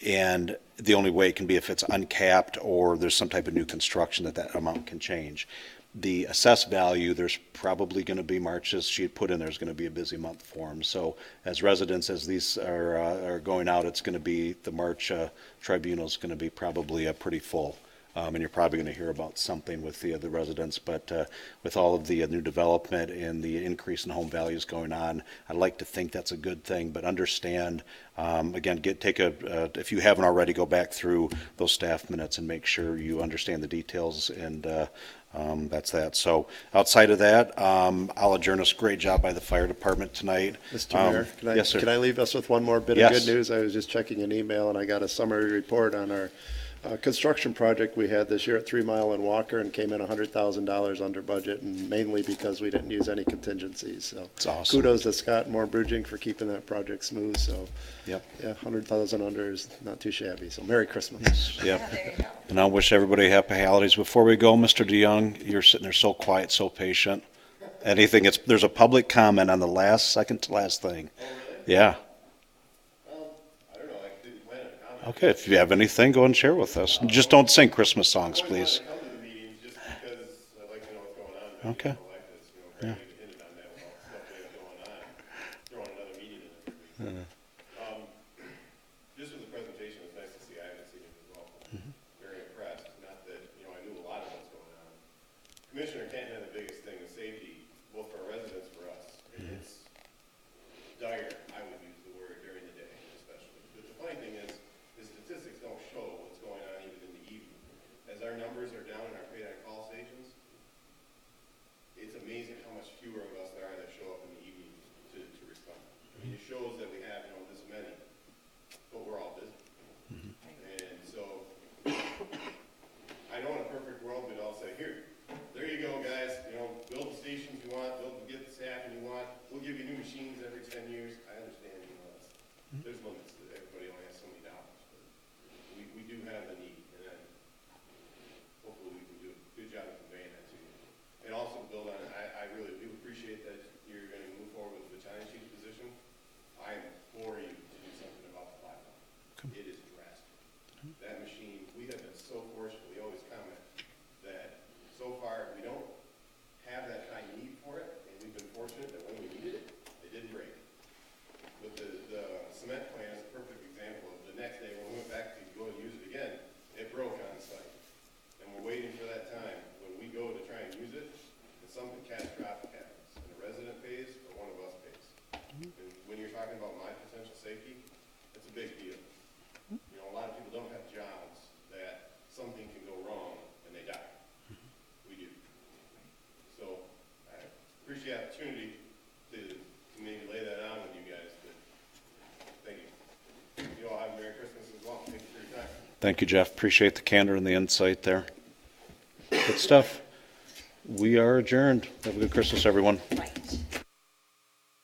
And the only way it can be if it's uncapped or there's some type of new construction that amount can change. The assessed value, there's probably going to be March, as she had put in, there's going to be a busy month for them. So as residents, as these are going out, it's going to be, the March tribunal is going to be probably pretty full. And you're probably going to hear about something with the residents, but with all of the new development and the increase in home values going on, I'd like to think that's a good thing, but understand, again, if you haven't already, go back through those staff minutes and make sure you understand the details, and that's that. So outside of that, I'll adjourn us. Great job by the fire department tonight. Mr. Mayor, yes, sir. Can I leave us with one more bit Yes. of good news? I was just checking an email and I got a summary report on our construction project we had this year at 3 Mile and Walker, and came in $100,000 under budget, and mainly because we didn't use any contingencies. So It's awesome. kudos to Scott and Moore Bridging for keeping that project smooth. So Yep. yeah, 100,000 under is not too shabby. So Merry Christmas. Yep. And I'll wish everybody happy holidays. Before we go, Mr. DeYoung, you're sitting there so quiet, so patient. Anything, there's a public comment on the second to last thing. Yeah. Okay, if you have anything, go and share with us. Just don't sing Christmas songs, please. Okay. Yeah. This was a presentation, it was nice to see, I haven't seen it as well. Very impressed, not that, I knew a lot of what's going on. Commissioner Canton had the biggest thing, is safety, both for our residents, for us. It's dire, I would use the word, during the day especially. But the funny thing is, the statistics don't show what's going on even in the evening. As our numbers are down in our paid on call stations, it's amazing how much fewer of us there are that show up in the evening to respond. I mean, it shows that we have, this many, but we're all busy. And so, I know in a perfect world, we'd all say, there you go, guys, build the stations you want, get the staffing you want, we'll give you new machines every 10 years. I understand, there's limits to everybody only has so many dollars. But we do have the need, and then hopefully we can do a good job of conveying that to you. And also build on, I really do appreciate that you're going to move forward with the battalion chief position. I implore you to do something about the platform. It is drastic. That machine, we have been so fortunate, we always comment that so far we don't have that high need for it, and we've been fortunate that when we needed it, it didn't break. With the cement plant is a perfect example of the next day when we went back to go and use it again, it broke on site. And we're waiting for that time when we go to try and use it, and something catastrophic happens, and the resident pays or one of us pays. And when you're talking about my potential safety, it's a big deal. A lot of people don't have jobs that something can go wrong and they die. We do. So I appreciate the opportunity to maybe lay that on with you guys, but thank you. You all have a Merry Christmas as well. Thank you for your time. Thank you, Jeff. Appreciate the candor and the insight there. Good stuff. We are adjourned. Have a good Christmas, everyone. Right.